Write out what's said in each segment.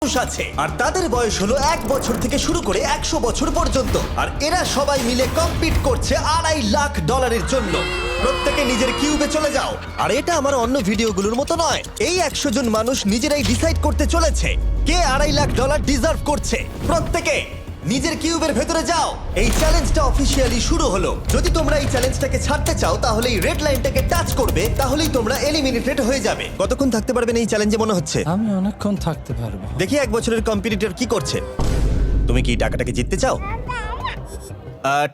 মানুষ আছে আর তাদের বয়স হলো 1 বছর থেকে শুরু করে 100 বছর পর্যন্ত। আর এরা সবাই মিলে কম্পিট করছে $2.5 লাখ জন্য। প্রত্যেকে নিজের কিউবে চলে যাও। আর এটা আমার অন্য ভিডিওগুলোর মতো নয়, এই 100 জন মানুষ নিজেরাই ডিসাইড করতে চলেছে কে $2.5 লাখ ডিজার্ভ করছে। প্রত্যেকে নিজের কিউবের ভেতরে যাও। এই চ্যালেঞ্জটা অফিসিয়ালি শুরু হলো। যদি তোমরা এই চ্যালেঞ্জটাকে ছাড়তে চাও তাহলে এই রেড লাইনটাকে টাচ করবে, তাহলেই তোমরা এলিমিনেটেড হয়ে যাবে। কতক্ষণ থাকতে পারবেন এই চ্যালেঞ্জে মনে হচ্ছে? আমি অনেকক্ষণ থাকতে পারবো। দেখি 1 বছরের কম্পিটিটর কি করছে। তুমি কি টাকাটাকে জিততে চাও?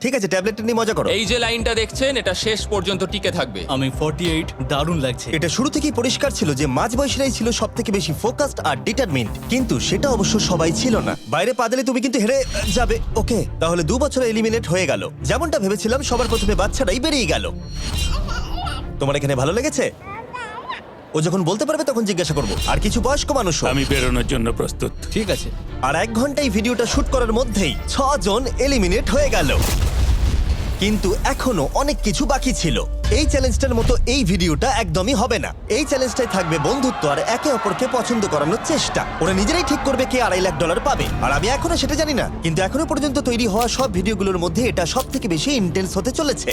ঠিক আছে, ট্যাবলেটটা নিয়ে মজা করো। এই যে লাইনটা দেখছেন এটা শেষ পর্যন্ত টিকে থাকবে। আমি 48, দারুণ লাগছে। এটা শুরু থেকেই পরিষ্কার ছিল যে মাঝবয়সীরাই ছিল সব থেকে বেশি ফোকাসড আর ডিটারমিন্ড, কিন্তু সেটা অবশ্য সবাই ছিল না। বাইরে পা দিলে তুমি কিন্তু হেরে যাবে। ওকে, তাহলে 2 বছরে এলিমিনেট হয়ে গেল। যেমনটা ভেবেছিলাম, সবার প্রথমে বাচ্চারাই বেরিয়ে গেল। তোমার এখানে ভালো লেগেছে? ও যখন বলতে পারবে তখন জিজ্ঞাসা করবো। আর কিছু বয়স্ক মানুষ। আমি বেরোনোর জন্য প্রস্তুত। ঠিক আছে। আর 1 ঘন্টায় ভিডিওটা শুট করার মধ্যেই 6 জন এলিমিনেট হয়ে গেল। কিন্তু এখনো অনেক কিছু বাকি ছিল। এই চ্যালেঞ্জটার মতো এই ভিডিওটা একদমই হবে না। এই চ্যালেঞ্জটাই থাকবে বন্ধুত্ব আর একে অপরকে পছন্দ করানোর চেষ্টা। ওরা নিজেরাই ঠিক করবে কে $2.5 লাখ পাবে। আর আমি এখনো সেটা জানি না, কিন্তু এখনো পর্যন্ত তৈরি হওয়া সব ভিডিওগুলোর মধ্যে এটা সব থেকে বেশি ইন্টেন্স হতে চলেছে।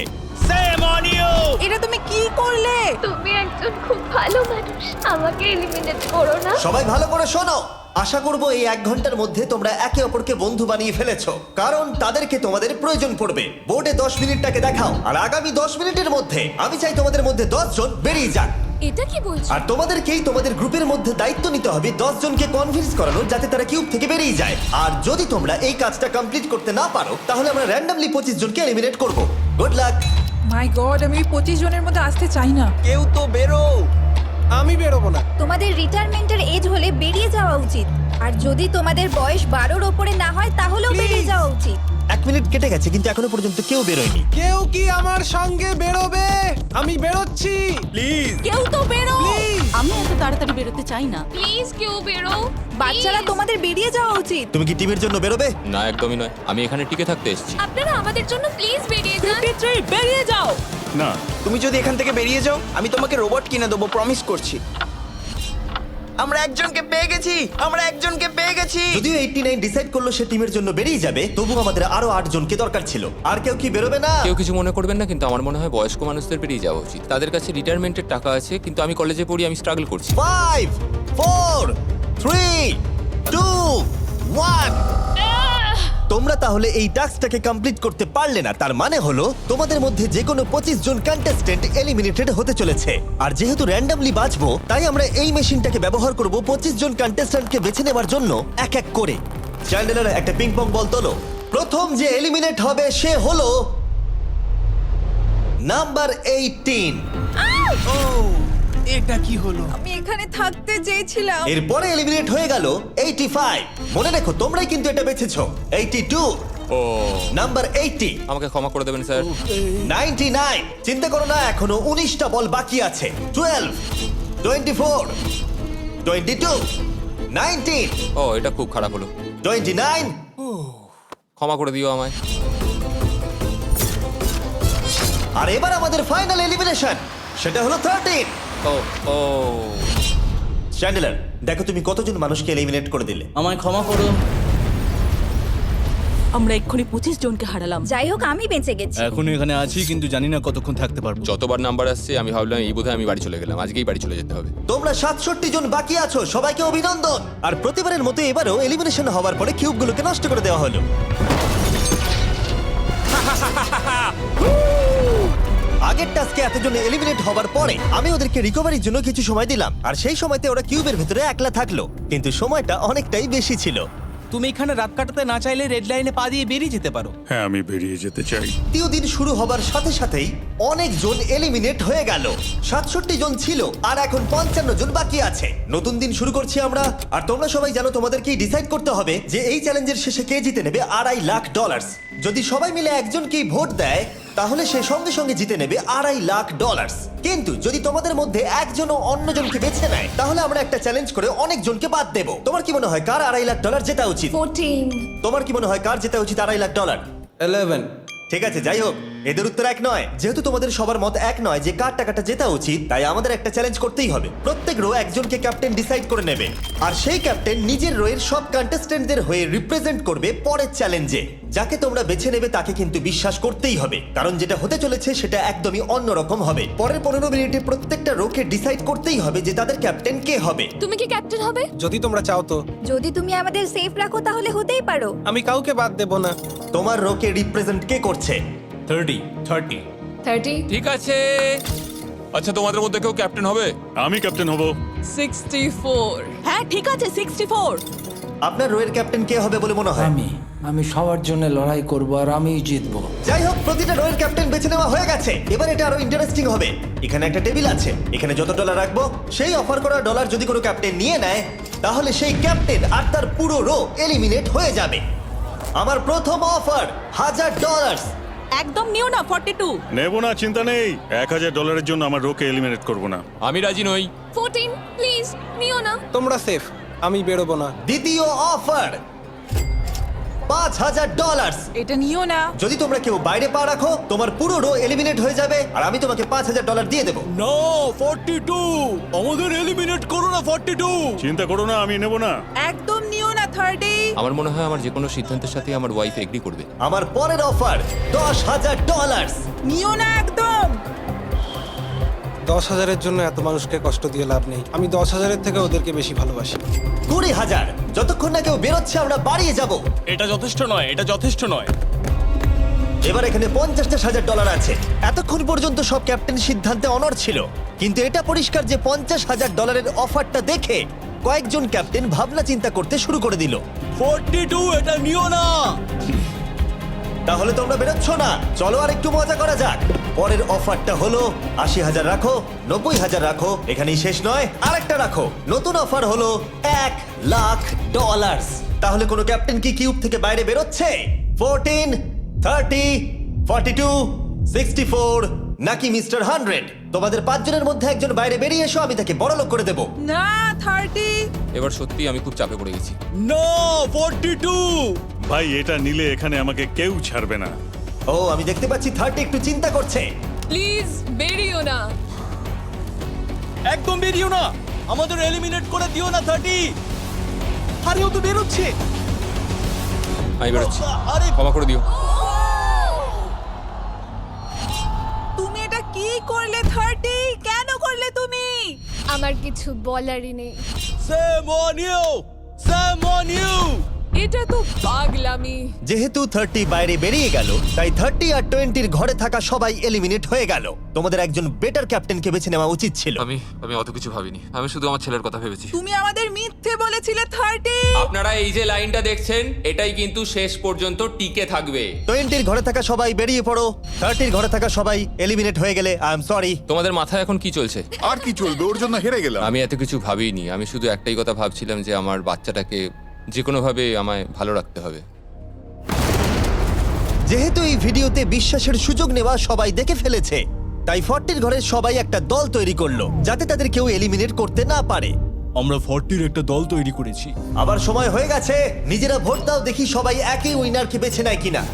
এটা তুমি কি করলে? তুমি একজন খুব ভালো মানুষ, আমাকে এলিমিনেট করো না। সবাই ভালো করে শোনো। আশা করবো এই 1 ঘন্টার মধ্যে তোমরা একে অপরকে বন্ধু বানিয়ে ফেলেছো, কারণ তাদেরকে তোমাদের প্রয়োজন পড়বে। বোর্ডে 10 মিনিটটাকে দেখাও, আর আগামী 10 মিনিটের মধ্যে আমি চাই তোমাদের মধ্যে 10 জন বেরিয়ে যাক। এটা কি বলছো? আর তোমাদেরকেই তোমাদের গ্রুপের মধ্যে দায়িত্ব নিতে হবে 10 জনকে কনভিন্স করানোর, যাতে তারা কিউব থেকে বেরিয়ে যায়। আর যদি তোমরা এই কাজটা কমপ্লিট করতে না পারো, তাহলে আমরা র্যান্ডমলি 25 জনকে এলিমিনেট করব। Good luck. মাই গড, আমি ওই 25 জনের মধ্যে আসতে চাই না। কেউ তো বেরো। আমি বেরোবো না। তোমাদের রিটায়ারমেন্টের এজ হলে বেরিয়ে যাওয়া উচিত। আর যদি তোমাদের বয়স 12-র ওপরে না হয় তাহলেও বেরিয়ে যাওয়া উচিত। 1 মিনিট কেটে গেছে, কিন্তু এখনো পর্যন্ত কেউ বেরোয়নি। কেউ কি আমার সঙ্গে বেরোবে? আমি বেরোচ্ছি। প্লিজ। কেউ তো বেরো। আমি এত তাড়াতাড়ি বেরোতে চাই না। প্লিজ কেউ বেরো। বাচ্চারা, তোমাদের বেরিয়ে যাওয়া উচিত। তুমি কি টিমের জন্য বেরোবে? না, একদমই নয়, আমি এখানে টিকে থাকতে এসেছি। আপনারা আমাদের জন্য প্লিজ বেরিয়ে যান। 53, বেরিয়ে যাও। না, তুমি যদি এখান থেকে বেরিয়ে যাও, আমি তোমাকে রোবট কিনে দেবো, প্রমিস করছি। আমরা একজনকে পেয়ে গেছি। যদিও 89 ডিসাইড করলো সে টিমের জন্য বেরিয়ে যাবে, তবু আমাদের আরো 8 জনকে দরকার ছিল। আর কেউ কি বেরোবে না? কেউ কিছু মনে করবেন না, কিন্তু আমার মনে হয় বয়স্ক মানুষদের বেরিয়ে যাওয়া উচিত। তাদের কাছে রিটায়ারমেন্টের টাকা আছে, কিন্তু আমি কলেজে পড়ি, আমি স্ট্রাগল করছি। 5 4 3 2 1। তোমরা তাহলে এই টাস্কটাকে কমপ্লিট করতে পারলে না, তার মানে হলো তোমাদের মধ্যে যে কোনো 25 জন কন্টেস্টেন্ট এলিমিনেটেড হতে চলেছে। আর যেহেতু র্যান্ডমলি বাঁচবো, তাই আমরা এই মেশিনটাকে ব্যবহার করব 25 জন কন্টেস্টেন্টকে বেছে নেওয়ার জন্য এক এক করে। চ্যান্ডেলার, একটা পিং পং বল তোলো। প্রথম যে এলিমিনেট হবে সে হলো নাম্বার 18। এটা কি হলো? আমি এখানে থাকতে চেয়েছিলাম। এরপরে এলিমিনেট হয়ে গেল 85। মনে রেখো তোমরাই কিন্তু এটা বেছেছো। 82, ও, নাম্বার 80, আমাকে ক্ষমা করে দেবেন স্যার। 99। চিন্তা করো না, এখনো 19টা বল বাকি আছে। 12, 24, 22, 19, ও, এটা খুব খারাপ হলো। 29। ক্ষমা করে দিও আমায়। আর এবার আমাদের ফাইনাল এলিমিনেশন, সেটা হলো 13। ও ও, চ্যান্ডেলার, দেখো তুমি কতজন মানুষকে এলিমিনেট করে দিলে। আমায় ক্ষমা করো। আমরা এক্ষুনি 25 জনকে হারালাম। যাই হোক, আমি বেঁচে গেছি। এখনো এখানে আছি, কিন্তু জানি না কতক্ষণ থাকতে পারবো। যতবার নাম্বার আসছে আমি ভাবলাম এই বোধহয় আমি বাড়ি চলে গেলাম, আজকেই বাড়ি চলে যেতে হবে। তোমরা 67 জন বাকি আছো, সবাইকে অভিনন্দন। আর প্রতিবারের মতো এবারও এলিমিনেশন হওয়ার পরে কিউবগুলোকে নষ্ট করে দেওয়া হলো। আগের টাস্কে এতজন এলিমিনেট হবার পরে আমি ওদেরকে রিকভারির জন্য কিছু সময় দিলাম, আর সেই সময়তে ওরা কিউবের ভিতরে একলা থাকলো, কিন্তু সময়টা অনেকটাই বেশি ছিল। তুমি এখানে রাত কাটাতে না চাইলে রেড লাইনে পা দিয়ে বেরিয়ে যেতে পারো। হ্যাঁ, আমি বেরিয়ে যেতে চাই। তৃতীয় দিন শুরু হবার সাথে সাথেই অনেকজন এলিমিনেট হয়ে গেল। 67 জন ছিল, আর এখন 55 জন বাকি আছে। নতুন দিন শুরু করছি আমরা, আর তোমরা সবাই জানো তোমাদেরকেই ডিসাইড করতে হবে যে এই চ্যালেঞ্জের শেষে কে জিতে নেবে $2.5 লাখ। যদি সবাই মিলে একজনকেই ভোট দেয়, তাহলে সে সঙ্গে সঙ্গে জিতে নেবে $2.5 লাখ। কিন্তু যদি তোমাদের মধ্যে একজনও অন্যজনকে বেছে নেয়, তাহলে আমরা একটা চ্যালেঞ্জ করে অনেকজনকে বাদ দেব। তোমার কি মনে হয় কার $2.5 লাখ জেতা উচিত? 14। তোমার কি মনে হয় কার জেতা উচিত $2.5 লাখ? 11। ঠিক আছে, যাই হোক, এদের উত্তর এক নয়। যেহেতু তোমাদের সবার মত এক নয় যে কার টাকাটা জেতা উচিত, তাই আমাদের একটা চ্যালেঞ্জ করতেই হবে। প্রত্যেক রো একজনকে ক্যাপ্টেন ডিসাইড করে নেবে, আর সেই ক্যাপ্টেন নিজের রোয়ের সব কন্টেস্টেন্টদের হয়ে রিপ্রেজেন্ট করবে পরের চ্যালেঞ্জে। যাকে তোমরা বেছে নেবে তাকে কিন্তু বিশ্বাস করতেই হবে, কারণ যেটা হতে চলেছে সেটা একদমই অন্যরকম হবে। পরের 15 মিনিটে প্রত্যেকটা রোকে ডিসাইড করতেই হবে যে তাদের ক্যাপ্টেন কে হবে। তুমি কি ক্যাপ্টেন হবে? যদি তোমরা চাও তো। যদি তুমি আমাদের সেফ রাখো তাহলে হতেই পারো। আমি কাউকে বাদ দেব না। তোমার রোকে রিপ্রেজেন্ট কে করছে? 30 ঠিক আছে। আচ্ছা, তোমাদের মধ্যে কেউ ক্যাপ্টেন হবে? আমি ক্যাপ্টেন হব। 64 হ্যাঁ ঠিক আছে 64। আপনার রোয়ের ক্যাপ্টেন কে হবে বলে মনে হয়? আমি সবার জন্য লড়াই করব আর আমিই জিতবো। যাই হোক, প্রতিটা রোয়ের ক্যাপ্টেন বেছে নেওয়া হয়ে গেছে। এবার এটা আরো ইন্টারেস্টিং হবে। এখানে একটা টেবিল আছে, এখানে যত ডলার রাখবো সেই অফার করা ডলার যদি কোনো ক্যাপ্টেন নিয়ে নেয়, তাহলে সেই ক্যাপ্টেন আর তার পুরো রো এলিমিনেট হয়ে যাবে। আমার প্রথম অফার $1000। একদম নিও না 42। নেব না, চিন্তা নেই। $1000 জন্য আমার রোকে এলিমিনেট করব না। আমি রাজি নই। 14 প্লিজ নিও না। তোমরা সেফ, আমি বেরোবো না। দ্বিতীয় অফার $5000। এটা নিও না। যদি তোমরা কেউ বাইরে পা রাখো, তোমার পুরো রো এলিমিনেট হয়ে যাবে, আর আমি তোমাকে $5000 দিয়ে দেবো। নো, 42 আমাদের এলিমিনেট করো না। 42 চিন্তা করো না, আমি নেব না। একদম নিও না 30। আমার মনে হয় আমার যে কোনো সিদ্ধান্তের সাথে আমার ওয়াইফ এগ্রি করবে। আমার পরের অফার $10000। নিও না একদম। 10,000-এর জন্য এত মানুষকে কষ্ট দিয়ে লাভ নেই। আমি 10,000-এর থেকে ওদেরকে বেশি ভালোবাসি। 20,000। যতক্ষণ না কেউ বেরোচ্ছে আমরা বাড়িয়ে যাব। এটা যথেষ্ট নয়, এটা যথেষ্ট নয়। এবার এখানে $50,000 আছে। এতক্ষণ পর্যন্ত সব ক্যাপ্টেন সিদ্ধান্তে অনড় ছিল, কিন্তু এটা পরিষ্কার যে $50,000-এর অফারটা দেখে কয়েকজন ক্যাপ্টেন ভাবনা চিন্তা করতে শুরু করে দিল। 42 এটা নিও না। তাহলে তোমরা বেরোচ্ছ না? চলো আর একটু মজা করা যাক। পরের অফারটা হলো 80,000 রাখো, 90,000 রাখো, এখানেই শেষ নয়, আরেকটা রাখো। নতুন অফার হলো $1,00,000। তাহলে কোনো ক্যাপ্টেন কি কিউব থেকে বাইরে বেরোচ্ছে? 14, 30, 42, 64 নাকি মিস্টার 100? তোমাদের 5 জনের মধ্যে একজন বাইরে বেরিয়ে এসো, আমি তাকে বড়লোক করে দেবো। না 30। এবার সত্যি আমি খুব চাপে পড়ে গেছি। নো, 42। ভাই, এটা নিলে এখানে আমাকে কেউ ছাড়বে না। ও, আমি দেখতে পাচ্ছি 30 একটু চিন্তা করছে। প্লিজ বেরিও না। একদম বেরিও না, আমাদের এলিমিনেট করে দিও না। 30 আরে ও তো বেরোচ্ছে। আমি বেরোচ্ছি, ক্ষমা করে দিও। তুমি এটা কি করলে 30? কেন করলে তুমি? আমার কিছু বলারই নেই। Shame on you! Shame on you! এটা তো পাগলামি। যেহেতু 30 বাইরে বেরিয়ে গেল, তাই 30 আর 20-র ঘরে থাকা সবাই এলিমিনেট হয়ে গেল। তোমাদের একজন বেটার ক্যাপ্টেনকে বেছে নেওয়া উচিত ছিল। আমি অত কিছু ভাবিনি, আমি শুধু আমার ছেলের কথা ভেবেছি। তুমি আমাদের মিথ্যে বলেছিলে 30। আপনারা এই যে লাইনটা দেখছেন, এটাই কিন্তু শেষ পর্যন্ত টিকে থাকবে। 20-র ঘরে থাকা সবাই বেরিয়ে পড়ো। 30-র ঘরে থাকা সবাই এলিমিনেট হয়ে গেলে আই এম সরি। তোমাদের মাথায় এখন কি চলছে? আর কি চলবে, ওর জন্য হেরে গেলাম। আমি এত কিছু ভাবিনি, আমি শুধু একটাই কথা ভাবছিলাম যে আমার বাচ্চাটাকে যে কোনোভাবে আমায় ভালো রাখতে হবে। যেহেতু এই ভিডিওতে বিশ্বাসের সুযোগ নেওয়া সবাই দেখে ফেলেছে, তাই 40-র ঘরের সবাই একটা দল তৈরি করলো যাতে তাদের কেউ এলিমিনেট করতে না পারে। আমরা 40-র একটা দল তৈরি করেছি। আবার সময় হয়ে গেছে, নিজেরা ভোট দাও, দেখি সবাই একই উইনারকে বেছে নেয় কিনা।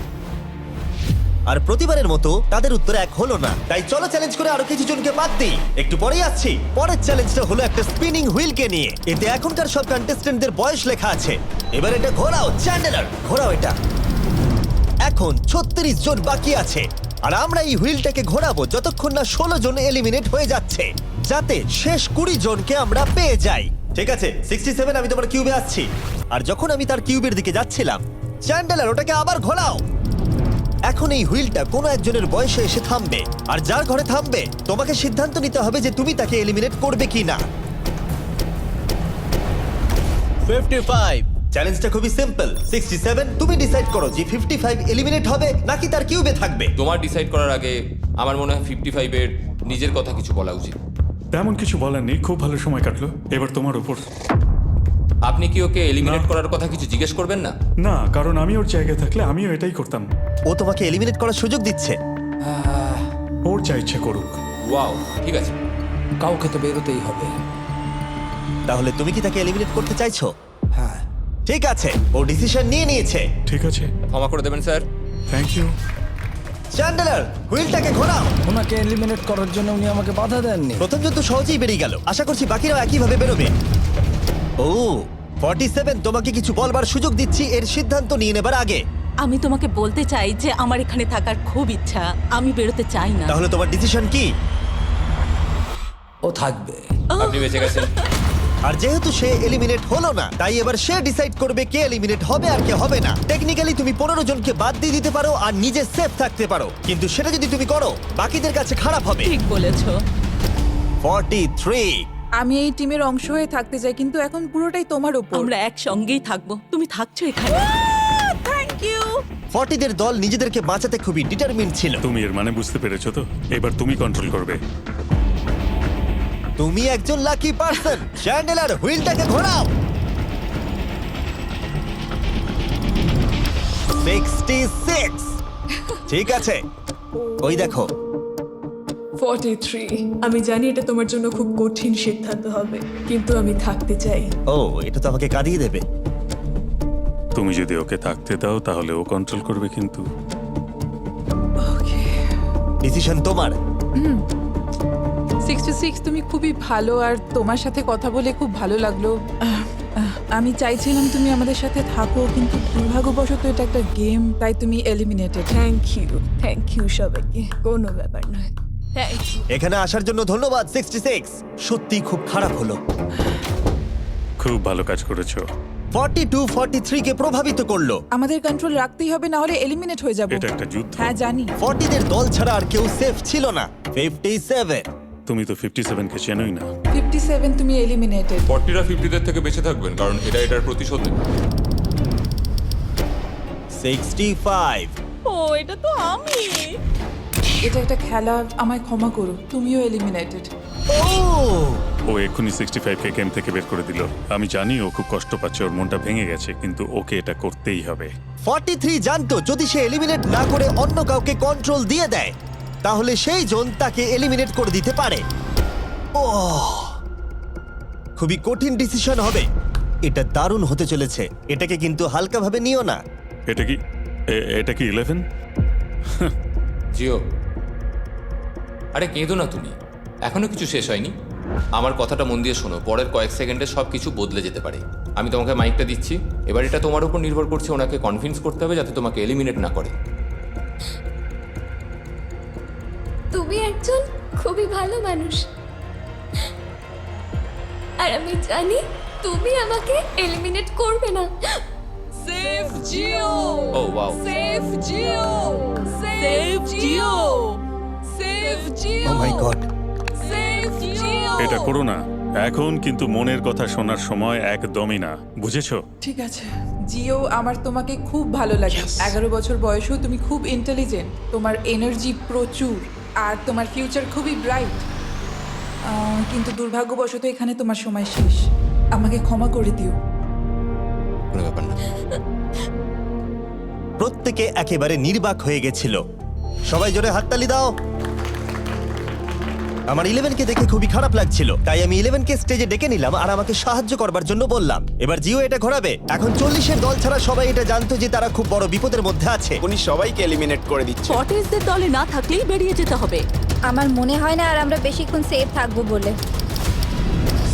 আর প্রতিবারের মতো তাদের উত্তর এক হলো না, তাই চলো চ্যালেঞ্জ করে আরো কিছু জনকে বাদ দিই। একটু পরেই আসছি। পরের চ্যালেঞ্জটা হলো একটা স্পিনিং হুইলকে নিয়ে। এতে এখনকার সব কন্টেস্টেন্টদের বয়স লেখা আছে। এবার এটা ঘোরাও, চ্যান্ডেলার ঘোরাও এটা। এখন 36 জন বাকি আছে, আর আমরা এই হুইলটাকে ঘোরাবো যতক্ষণ না 16 জন এলিমিনেট হয়ে যাচ্ছে, যাতে শেষ 20 জনকে আমরা পেয়ে যাই। ঠিক আছে, 67 আমি তোমার কিউবে আসছি। আর যখন আমি তার কিউবের দিকে যাচ্ছিলাম, চ্যান্ডেলার ওটাকে আবার ঘোরাও। এখন এই হুইলটা কোনো একজনের বয়সে এসে থামবে, আর যার ঘরে থামবে তোমাকে সিদ্ধান্ত নিতে হবে যে তুমি তাকে এলিমিনেট করবে কিনা। 55। চ্যালেঞ্জটা খুবই সিম্পল। 67 তুমি ডিসাইড করো যে 55 এলিমিনেট হবে নাকি তার কিউবে থাকবে। তোমার ডিসাইড করার আগে আমার মনে হয় 55-এর নিজের কথা কিছু বলা উচিত। তেমন কিছু বলার নেই, খুব ভালো সময় কাটলো। এবার তোমার উপর। আপনি কি ওকে এলিমিনেট না। করার কথা কিছু জিজ্ঞেস করবেন না? না, কারণ আমি ওর জায়গায় থাকলে আমিও এটাই করতাম। ও তোমাকে এলিমিনেট করার সুযোগ দিচ্ছে। ওর যা ইচ্ছে করুক। ওয়াও, ঠিক আছে। কাউকে তো বেরোতেই হবে। তাহলে তুমি কি তাকে এলিমিনেট করতে চাইছো? হ্যাঁ। ঠিক আছে, ও ডিসিশন নিয়ে নিয়েছে। ঠিক আছে, ক্ষমা করে দেবেন স্যার। Thank you. চ্যান্ডেলার হুইলটাকে ঘোরাও। ওনাকে এলিমিনেট করার জন্য উনি আমাকে বাধা দেননি। প্রথম জন তো সহজেই বেরিয়ে গেল, আশা করছি বাকিরাও একইভাবে বেরোবে। ও 47, তোমাকে কিছু বলবার সুযোগ দিচ্ছি এর সিদ্ধান্ত নিয়ে নেবার আগে। আমি তোমাকে বলতে চাই যে আমার এখানে থাকার খুব ইচ্ছা, আমি বেরোতে চাই না। তাহলে তোমার ডিসিশন কি? ও থাকবে। আপনি বেঁচে গেছেন। আর যেহেতু সে এলিমিনেট হলো না, তাই এবার সে ডিসাইড করবে কে এলিমিনেট হবে আর কে হবে না। টেকনিক্যালি তুমি 15 জনকে বাদ দিয়ে দিতে পারো আর নিজে সেফ থাকতে পারো, কিন্তু সেটা যদি তুমি করো বাকিদের কাছে খারাপ হবে। ঠিক বলেছো। 43। আমি এই টিমের অংশ হয়ে থাকতে চাই, কিন্তু এখন পুরোটাই তোমার উপর। আমরা একসঙ্গেই থাকবো, তুমি থাকছো এখানে। Thank you. 40 দের দল নিজেদেরকে বাঁচাতে খুবই ডিটারমিন ছিল। তুমি এর মানে বুঝতে পেরেছো তো? এবার তুমি কন্ট্রোল করবে। তুমি একজন লাকি পারসন। চ্যান্ডেলার হুইলটাকে ঘোরাও। 66। ঠিক আছে, ওই দেখো। 43। আমি জানি এটা তোমার জন্য খুব কঠিন সিদ্ধান্ত হবে, কিন্তু আমি থাকতে চাই। ও, এটা তো আমাকে কাঁদিয়ে দেবে। তুমি যদি ওকে থাকতে দাও তাহলে ও কন্ট্রোল করবে, কিন্তু ডিসিশন তোমার। 66, তুমি খুবই ভালো আর তোমার সাথে কথা বলে খুব ভালো লাগলো। আমি চাইছিলাম তুমি আমাদের সাথে থাকো, কিন্তু দুর্ভাগ্যবশত এটা একটা গেম, তাই তুমি এলিমিনেটেড। থ্যাংক ইউ সবাইকে, কোনো ব্যাপার নয়। Thank you. এখানে আসার জন্য ধন্যবাদ 66। সত্যি খুব খারাপ হলো। খুব ভালো কাজ করেছো। 42 43 কে প্রভাবিত করলো। আমাদের কন্ট্রোল রাখতেই হবে, না হলে এলিমিনেট হয়ে যাব। এটা একটা যুদ্ধ। হ্যাঁ জানি। 40 দের দল ছাড়া আর কেউ সেফ ছিল না। 57। তুমি তো 57 কে চেনোই না। 57, তুমি এলিমিনেটেড। 40রা 50দের থেকে বেঁচে থাকবেন, কারণ এটা এটার প্রতিশোধ নেবে। 65। ও, এটা তো আমি। এটা একটা খেলা, আমায় ক্ষমা করো, তুমিও এলিমিনেটেড। ও, ও এক্ষুনি 65 কে গেম থেকে বের করে দিল। আমি জানি ও খুব কষ্ট পাচ্ছে, ওর মনটা ভেঙে গেছে, কিন্তু ওকে এটা করতেই হবে। 43 জানতো যদি সে এলিমিনেট না করে অন্য কাউকে কন্ট্রোল দিয়ে দেয়, তাহলে সেই জন তাকে এলিমিনেট করে দিতে পারে। ও, খুবই কঠিন ডিসিশন হবে। এটা দারুণ হতে চলেছে। এটাকে কিন্তু হালকাভাবে নিও না। এটা কি 11? জিও, আরে কেঁদো না তুমি, এখনো কিছু শেষ হয়নি। আমার কথাটা মন দিয়ে শোনো, পরের কয়েক সেকেন্ডে সব কিছু বদলে যেতে পারে। আমি তোমাকে মাইকটা দিচ্ছি, এবার এটা তোমার উপর নির্ভর করছে। ওনাকে কনভিন্স করতে হবে যাতে তোমাকে এলিমিনেট না করে। তুমি একজন খুবই ভালো মানুষ, আর আমি জানি তুমি আমাকে এলিমিনেট করবে না। Save Jio. Oh wow, save Jio. Save Jio. Save Jio. Oh my god. Save Jio. এটা করো না এখন, কিন্তু মনের কথা শোনার সময় একদমই না, বুঝেছো? ঠিক আছে জিও, আমার তোমাকে খুব ভালো লাগে। 11 বছর বয়সেও তুমি খুব ইন্টেলিজেন্ট, তোমার এনার্জি প্রচুর, আর তোমার ফিউচার খুবই ব্রাইট। কিন্তু দুর্ভাগ্যবশত এখানে তোমার সময় শেষ। আমাকে ক্ষমা করে দিও। কোনো ব্যাপার না। প্রত্যেকে একেবারে নির্বাক হয়ে গেছিল। সবাই জোরে হাততালি দাও। আমার 11 কে দেখে খুবই খারাপ লাগছিল, তাই আমি 11 কে স্টেজে ডেকে নিলাম আর আমাকে সাহায্য করবার জন্য বললাম। এবার জিও এটা ঘোরাবে। এখন 40 এর দল ছাড়া সবাই এটা জানতো যে তারা খুব বড় বিপদের মধ্যে আছে। উনি সবাইকে এলিমিনেট করে দিচ্ছে। 40দের দলে না থাকলেই বেরিয়ে যেতে হবে। আমার মনে হয় না আর আমরা বেশিক্ষণ সেফ থাকবো বলে।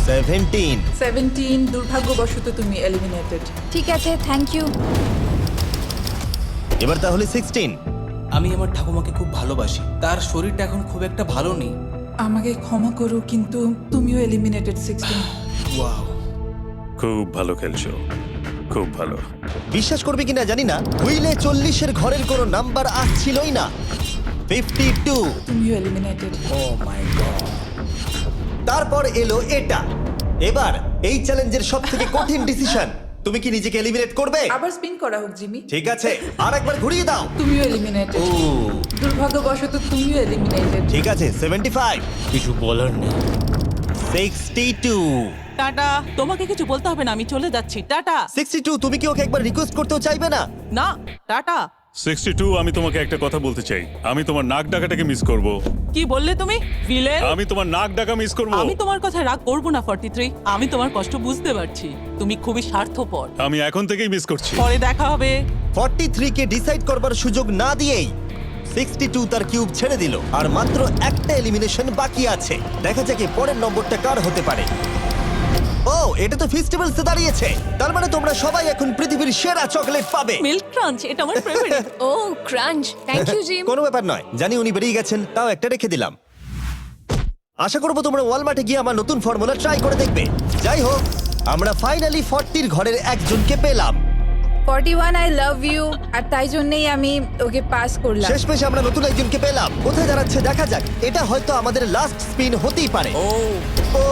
17। দুর্ভাগ্যবশত তুমি এলিমিনেটেড। ঠিক আছে, থ্যাংক ইউ। এবার তাহলে 16। আমি আমার ঠাকুমাকে খুব ভালোবাসি, তার শরীরটা এখন খুব একটা ভালো নেই। আমাকে ক্ষমা করো, কিন্তু তুমিও এলিমিনেটেড 16। খুব ভালো খেলছো, খুব ভালো। বিশ্বাস করবে কিনা জানি না, হুইলে 40 এর ঘরের কোনো নাম্বার আসছিলই না। 52। তুমিও এলিমিনেটেড। O my god. তারপর এলো এটা। এবার এই চ্যালেঞ্জের সবথেকে কঠিন ডিসিশন। তুমি কি নিজেকে এলিমিনেট করবে? আবার স্পিন করা হোক জিমি। ঠিক আছে, আর একবার ঘুরিয়ে দাও। তুমিও এলিমিনেটেড। ও, দুর্ভাগ্যবশত তুমিও এলিমিনেটেড। ঠিক আছে, 75। কিছু বলার নেই। 62। টাটা, তোমাকে কিছু বলতে হবে না, আমি চলে যাচ্ছি। টাটা। 62, তুমি কি ওকে একবার রিকোয়েস্ট করতেও চাইবে না? না, টাটা। 62, আমি তোমাকে একটা কথা বলতে চাই। আমি তোমার নাক ডাকাটাকে মিস করব। কি বললে তুমি? ভিলেন? আমি তোমার নাক ডাকা মিস করব। আমি তোমার কথা রাগ করব না 43। আমি তোমার কষ্ট বুঝতে পারছি, তুমি খুবই স্বার্থপর। আমি এখন থেকেই মিস করছি। পরে দেখা হবে। 43 কে ডিসাইড করবার সুযোগ না দিয়েই 62 তার কিউব ছেড়ে দিল আর মাত্র একটা এলিমিনেশন বাকি আছে। দেখা যাক এর পরের নম্বরটা কার হতে পারে। ও, এটা তো ফেস্টিভ্যালসে দাঁড়িয়েছে। তার মানে তোমরা সবাই এখন পৃথিবীর সেরা চকলেট পাবে। মিল্ক ক্রাঞ্চ এটা আমার ফেভারিট। ও ক্রাঞ্চ, থ্যাংক ইউ জিম। কোনো ব্যাপার নয়, জানি উনি বেরিয়ে গেছেন, তাও একটা রেখে দিলাম। আশা করবো তোমরা ওয়ালমার্টে গিয়ে আমার নতুন ফর্মুলা ট্রাই করে দেখবে। যাই হোক, আমরা ফাইনালি 40 ঘরের একজনকে পেলাম। 41 আই লাভ ইউ, আর তাই জন্যই আমি ওকে পাস করলাম। শেষমেশ আমরা নতুন একজনকে পেলাম। কোথায় দাঁড়াচ্ছে দেখা যাক। এটা হয়তো আমাদের লাস্ট স্পিন হতেই পারে। ও ও,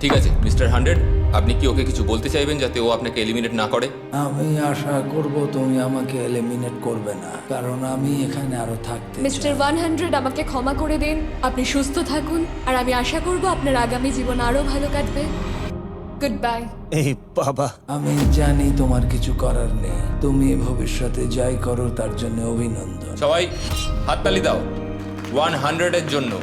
ঠিক আছে মিস্টার 100, আপনি কি ওকে কিছু বলতে চাইবেন যাতে ও আপনাকে এলিমিনেট না করে? আমি আশা করব তুমি আমাকে এলিমিনেট করবে না, কারণ আমি এখানে আরো থাকতে মিস্টার 100 আমাকে ক্ষমা করে দিন। আপনি সুস্থ থাকুন, আর আমি আশা করব আপনার আগামী জীবন আরো ভালো কাটবে। Good bye. এই বাবা, আমি জানি তোমার কিছু করার নেই। তুমি ভবিষ্যতে যাই করো তার জন্য অভিনন্দন। সবাই হাততালি দাও 100 এর জন্য।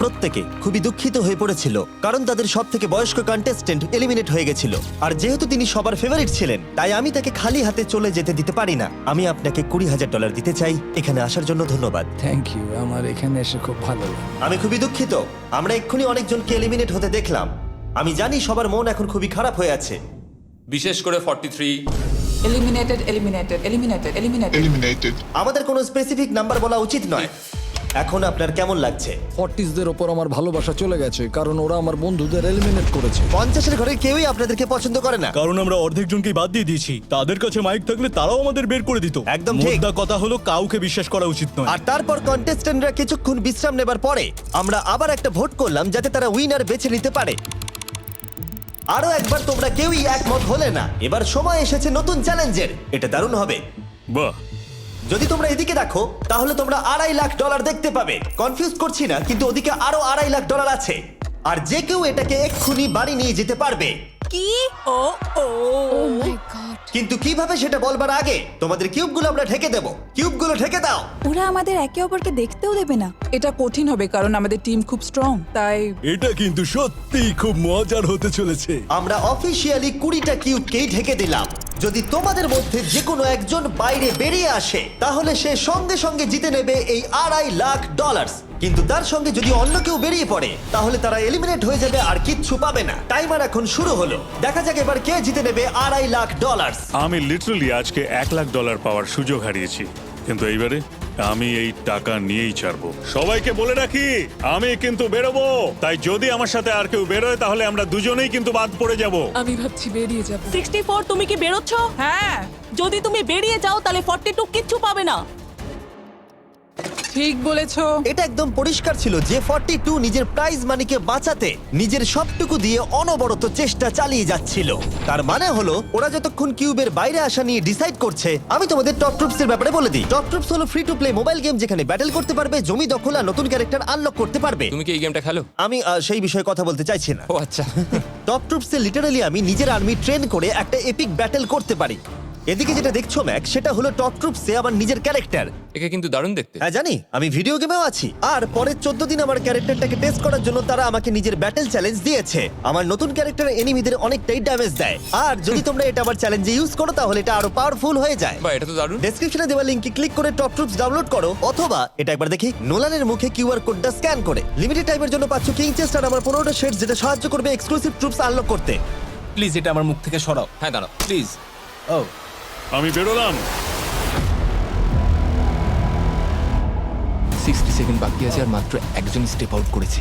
প্রত্যেকে খুবই দুঃখিত হয়ে পড়েছিল কারণ তাদের সব থেকে বয়স্ক কন্টেস্টেন্ট এলিমিনেট হয়ে গেছিল। আর যেহেতু তিনি সবার ফেভারিট ছিলেন, তাই আমি তাকে খালি হাতে চলে যেতে দিতে পারি না। আমি আপনাকে $20,000 দিতে চাই। এখানে আসার জন্য ধন্যবাদ। থ্যাংক ইউ, আমার এখানে এসে খুব ভালো লাগে। আমি খুবই দুঃখিত, আমরা এক্ষুনি অনেকজনকে এলিমিনেট হতে দেখলাম। আমি জানি সবার মন এখন খুবই খারাপ হয়ে আছে। বিশেষ করে 43। Eliminated, eliminated, eliminated, eliminated. আমাদের কোনো স্পেসিফিক নাম্বার বলা উচিত নয়। এখন আপনার কেমন লাগছে? 40দের ওপর আমার ভালোবাসা চলে গেছে, কারণ ওরা আমার বন্ধুদের এলিমিনেট করেছে। 50-এর ঘরের কেউই আপনাদেরকে পছন্দ করে না। কারণ আমরা অর্ধেক জনকেই বাদ দিয়ে দিয়েছি। তাদের কাছে মাইক থাকলে তারাও আমাদের বের করে দিত। একদম ঠিক। মোদ্দা কথা হলো কাউকে বিশ্বাস করা উচিত নয়। আর তারপর কন্টেস্ট্যান্টরা কিছুক্ষণ বিশ্রাম নেবার পরে আমরা আবার একটা ভোট করলাম যাতে তারা উইনার বেছে নিতে পারে। আরো একবার তোমরা কেউই একমত হলে না। এবার সময় এসেছে নতুন চ্যালেঞ্জের। এটা দারুণ হবে। বাহ, যদি তোমরা এদিকে দেখো তাহলে তোমরা $2.5 লাখ দেখতে পাবে। কনফিউজ করছি না, কিন্তু ওদিকে আরো $2.5 লাখ আছে। আর যে কেউ এটাকে এক্ষুনি বাড়ি নিয়ে যেতে পারবে। কি? ও ও ও মাই গড। কিন্তু কিভাবে সেটা বলবার আগে তোমাদের কিউবগুলো আমরা ঢেকে দেবো। কিউবগুলো ঢেকে দাও। ওরা আমাদের একে অপরকে দেখতেও দেবে না। এটা কঠিন হবে কারণ আমাদের টিম খুব স্ট্রং, তাই এটা কিন্তু সত্যি খুব মজার হতে চলেছে। আমরা অফিসিয়ালি 20টা কিউবকেই ঢেকে দিলাম। যদি তোমাদের মধ্যে যে কোনো একজন বাইরে বেরিয়ে আসে তাহলে সে সঙ্গে সঙ্গে জিতে নেবে এই $2.5 লাখ। কিন্তু তার সঙ্গে যদি অন্য কেউ বেরিয়ে পড়ে তাহলে তারা এলিমিনেট হয়ে যাবে আর কিচ্ছু পাবে না। টাইমার এখন শুরু হলো। দেখা যাক এবার কে জিতে নেবে $2.5 লাখ। আমি লিটারালি আজকে $1,00,000 পাওয়ার সুযোগ হারিয়েছি, কিন্তু এইবারে আমি এই টাকা নিয়েই ছাড়বো। সবাইকে বলে রাখি, আমি কিন্তু বেরোবো। তাই যদি আমার সাথে আর কেউ বেরোয় তাহলে আমরা দুজনেই কিন্তু বাদ পড়ে যাব। আমি ভাবছি বেরিয়ে যাব। 64 তুমি কি বেরোচ্ছ? হ্যাঁ, যদি তুমি বেরিয়ে যাও তাহলে 42 কিচ্ছু পাবে না। ঠিক বলেছো। এটা একদম পরিষ্কার ছিল যে 42 নিজের প্রাইজ মানিকে বাঁচাতে নিজের সবটুকু দিয়ে অনবরত চেষ্টা চালিয়ে যাচ্ছিল। তার মানে হলো ওরা যতক্ষণ কিউবের বাইরে আসা নিয়ে ডিসাইড করছে। আমি তোমাদের টপ ট্রুপস এর ব্যাপারে বলে দিই। টপ ট্রুপস হলো free to play mobile game যেখানে ব্যাটল করতে পারবে, জমি দখল আর নতুন ক্যারেক্টার আনলক করতে পারবে। তুমি কি এই গেমটা খেলো? আমি সেই বিষয়ে কথা বলতে চাইছি না। ও আচ্ছা। টপ ট্রুপসে লিটারালি আমি নিজের আর্মি ট্রেন করে একটা এপিক ব্যাটল করতে পারি। এদিকে যেটা দেখছো ম্যাক, সেটা হলো টপ ট্রুপসে আমার নিজের ক্যারেক্টার। একে কিন্তু দারুণ দেখতে। হ্যাঁ জানি, আমি ভিডিও গেমেও আছি। আর পরের 14 দিন আমার ক্যারেক্টারটাকে টেস্ট করার জন্য তারা আমাকে নিজের ব্যাটল চ্যালেঞ্জ দিয়েছে। আমার নতুন ক্যারেক্টার এনিমিদের অনেকটাই ড্যামেজ দেয়। আর যদি তোমরা এটা আমার চ্যালেঞ্জে ইউজ করো তাহলে এটা আরো পাওয়ারফুল হয়ে যায়। বা এটা তো দারুণ। ডেসক্রিপশনে দেওয়া লিংকে ক্লিক করে টপ ট্রুপস ডাউনলোড করো, অথবা এটা একবার দেখি নোলানের মুখে কিউআর কোডটা স্ক্যান করে। লিমিটেড টাইমের জন্য পাচ্ছ কিং চেস্ট আর আমার 15টা শেডস, যেটা সাহায্য করবে এক্সক্লুসিভ ট্রুপস আনলক করতে। প্লিজ এটা আমার মুখ থেকে সরাও। হ্যাঁ দাঁড়াও। প্লিজ। ও আমি বেরোলাম। 60 সেকেন্ড বাকি আছে আর মাত্র একজন স্টেপ আউট করেছে।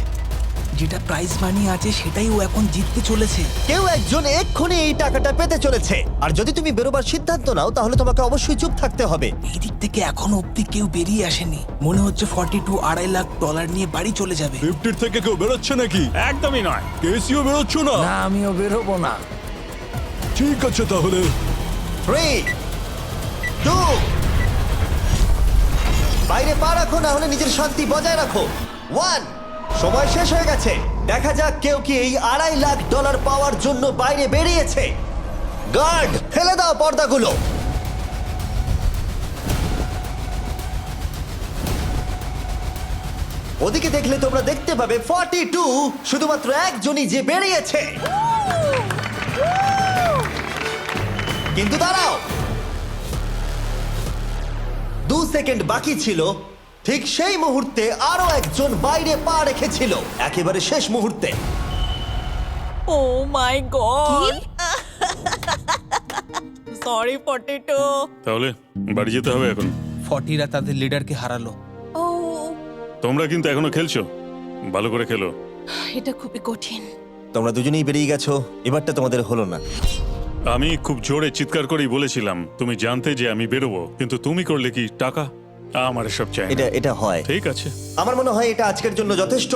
যেটা প্রাইজ মানি আছে সেটাই ও এখন জিততে চলেছে। কেউ একজন এক্ষুনি এই টাকাটা পেতে চলেছে। আর যদি তুমি বেরোবার সিদ্ধান্ত নাও তাহলে তোমাকে অবশ্যই চুপ থাকতে হবে। এই দিক থেকে এখনো অব্দি কেউ বেরিয়ে আসেনি। মনে হচ্ছে 42 $2.5 লাখ নিয়ে বাড়ি চলে যাবে। 50 থেকে কেউ বেরোচ্ছে নাকি? একদমই নয়। কেসিও বেরোচ্ছ না? না, আমিও বেরোবো না। ঠিক আছে তাহলে। 3, 2, বাইরে পা রাখো, না হলে নিজের শান্তি বজায় রাখো। 1, সময় শেষ হয়ে গেছে। দেখা যাক কেউ কি এই $2.5 লাখ পাওয়ার জন্য বাইরে বেরিয়েছে। গার্ড, ফেলে দাও পর্দাগুলো। ওদিকে দেখলে তোমরা দেখতে পাবে 42 শুধুমাত্র একজনই যে বেরিয়েছে। কিন্তু দাঁড়াও, 2 সেকেন্ড বাকি ছিল, ঠিক সেই মুহূর্তে আরো একজন বাইরে পা রেখেছিল, একেবারে শেষ মুহূর্তে। ও মাই গড সরি পটেটো। তাহলে বাড়ি যেতে হবে এখন। ফর্টিরা তাদের লিডারকে হারালো। ও তোমরা কিন্তু এখনো খেলছো, ভালো করে খেলো। এটা খুবই কঠিন। তোমরা দুজনেই বেরিয়ে গেছো, এবারটা তোমাদের হলো না। আমি খুব জোরে চিৎকার করেই বলেছিলাম তুমি জানতে যে আমি বেরোবো, কিন্তু তুমি করলে কি টাকা? আমার সব চাই না। এটা হয়। ঠিক আছে, আমার মনে হয় এটা আজকের জন্য যথেষ্ট।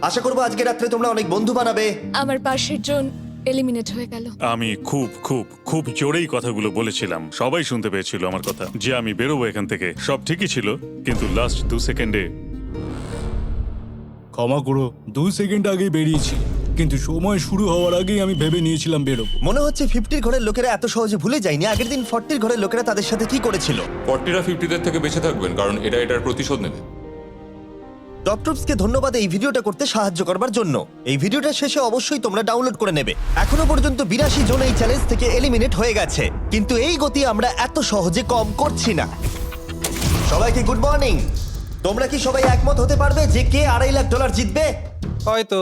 আশা করবো আজকে রাত্রে তোমরা অনেক বন্ধু বানাবে। আমার পাশের জন এলিমিনেট হয়ে গেল। আমি খুব খুব খুব জোরেই কথাগুলো বলেছিলাম, সবাই শুনতে পেয়েছিল আমার কথা, যে আমি বেরোবো এখান থেকে। সব ঠিকই ছিল, কিন্তু লাস্ট 2 সেকেন্ডে। ক্ষমা করো, 2 সেকেন্ড আগে বেরিয়েছি, কিন্তু সময় শুরু হওয়ার আগেই আমি ভেবে নিয়েছিলাম বেরোবো। মনে হচ্ছে 50 ঘরের লোকেরা এত সহজে ভুলে যায়নি আগের দিন 40 ঘরের লোকেরা তাদের সাথে কি করেছিল। 40রা 50দের থেকে বেঁচে থাকবেন, কারণ এটার প্রতিশোধ নেবে। টপ ট্রুপসকে ধন্যবাদ এই ভিডিওটা করতে সাহায্য করবার জন্য। এই ভিডিওটা শেষে অবশ্যই তোমরা ডাউনলোড করে নেবে। এখনো পর্যন্ত 82 জন এই চ্যালেঞ্জ থেকে এলিমিনেট হয়ে গেছে, কিন্তু এই গতি আমরা এত সহজে কম করছি না। সবাইকে গুড মর্নিং। তোমরা কি সবাই একমত হতে পারবে যে কে $2.5 লাখ জিতবে? হয়তো।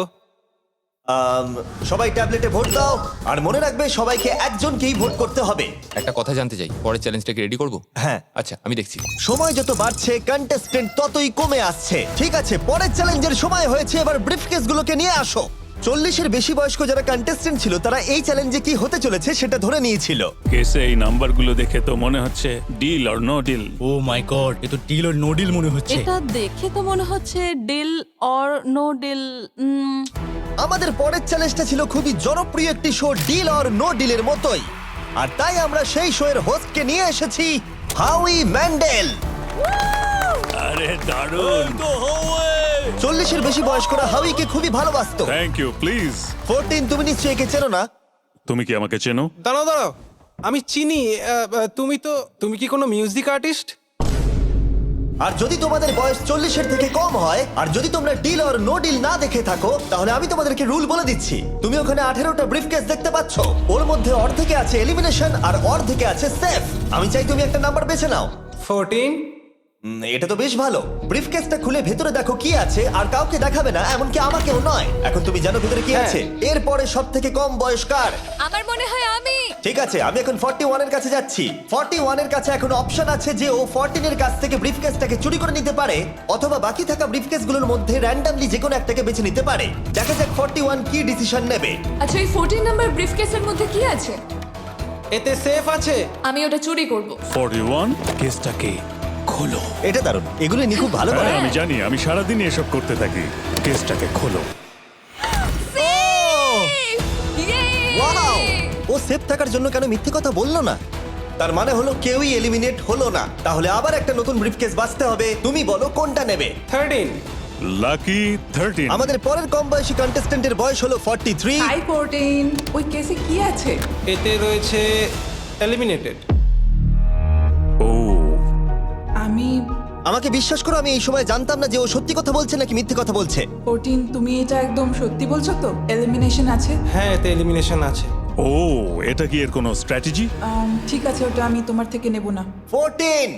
সবাই ট্যাবলেটে ভোট দাও, আর মনে রাখবে সবাইকে একজনকেই ভোট করতে হবে। একটা কথা জানতে চাই, পরের চ্যালেঞ্জটাকে রেডি করব? হ্যাঁ। আচ্ছা, আমি দেখছি। সময় যত বাড়ছে কন্টেস্টেন্ট ততই কমে আসছে। ঠিক আছে, পরের চ্যালেঞ্জের সময় হয়েছে, এবার ব্রিফকেসগুলোকে নিয়ে আসো। 40-এর বেশি বয়স্ক যারা কন্টেস্টেন্ট ছিল তারা এই চ্যালেঞ্জে কি হতে চলেছে সেটা ধরে নিয়েছিল। কেসে এই নাম্বারগুলো দেখে তো মনে হচ্ছে deal or no deal. Oh my god, এ তো ডিল আর নো ডিল মনে হচ্ছে। এটা দেখে তো মনে হচ্ছে ডিল অর নো ডিল। আমাদের পরের চ্যালেঞ্জটা ছিল খুবই জনপ্রিয় একটি শো, ডিল অর নো ডিলের মতোই, আর তাই আমরা সেই শো এর হোস্টকে নিয়ে এসেছি, হাউই ম্যান্ডেল। আরে দারুণ। 40-এর বেশি বয়স্করা হাউইকে খুবই ভালোবাসতো। Thank you, please. 14, তুমি নিশ্চয়ই একে চেনো না? তুমি কি আমাকে চেনো? দাঁড়াও, আমি চিনি। তুমি কি কোনো মিউজিক আর্টিস্ট? আর যদি তোমাদের বয়স 40-এর থেকে কম হয়, আর যদি তোমরা ডিল অর নো ডিল না দেখে থাকো, তাহলে আমি তোমাদেরকে রুল বলে দিচ্ছি। তুমি ওখানে 18টা ব্রিফকেস দেখতে পাচ্ছ, ওর মধ্যে অর্ধেকে আছে এলিমিনেশন আর অর্ধেকে আছে সেফ। আমি চাই তুমি একটা নাম্বার বেছে নাও। 14। এটা তো বেশ ভালো। ব্রিফকেসটা খুলে ভেতরে দেখো কি আছে, আর কাউকে দেখাবে না, এমনকি আমাকেও নয়। এখন তুমি জানো ভেতরে কি আছে? এরপরে সব থেকে কম বয়স্কার। আমার মনে হয় আমি। ঠিক আছে, আমি এখন 41 এর কাছে যাচ্ছি। 41 এর কাছে এখন অপশন আছে যে ও 14 এর কাছ থেকে ব্রিফকেসটাকে চুরি করে নিতে পারে, অথবা বাকি থাকা ব্রিফকেসগুলোর মধ্যে র্যান্ডমলি যে কোনো একটাকে বেছে নিতে পারে। দেখা যাক 41 কি ডিসিশন নেবে। আচ্ছা, এই 14 নাম্বার ব্রিফকেসের মধ্যে কি আছে? এতে সেফ আছে। আমি ওটা চুরি করব। 41 কেসটাকে খোলো। এটা দারুণ, এগুলো নি খুব ভালো করে। হ্যাঁ, আমি জানি, আমি সারাদিন এসব করতে থাকি। কেসটাকে খোলো। ওয়াও! ও সেফ থাকার জন্য কেন মিথ্যে কথা বললো না? তার মানে হলো কেউই এলিমিনেট হলো না। তাহলে আবার একটা নতুন ব্রিফকেস বাছতে হবে। তুমি বলো কোনটা নেবে? 13। লাকি 13। আমাদের পরের কম বয়সী কন্টেস্ট্যান্টের বয়স হলো 43। হাই 14, ওই কেসে কি আছে? এতে রয়েছে এলিমিনেটেড। ও, আমাকে বিশ্বাস করো, আমি এই সময় জানতাম না যে ও সত্যি কথা বলছে নাকি মিথ্যে কথা বলছে। 14, তুমি এটা একদম সত্যি বলছো তো? এলিমিনেশন আছে? হ্যাঁ, এতে এলিমিনেশন আছে। ও, এটা কি এর কোনো স্ট্র্যাটেজি? ঠিক আছে, ওটা আমি তোমার থেকে নেব না। 14,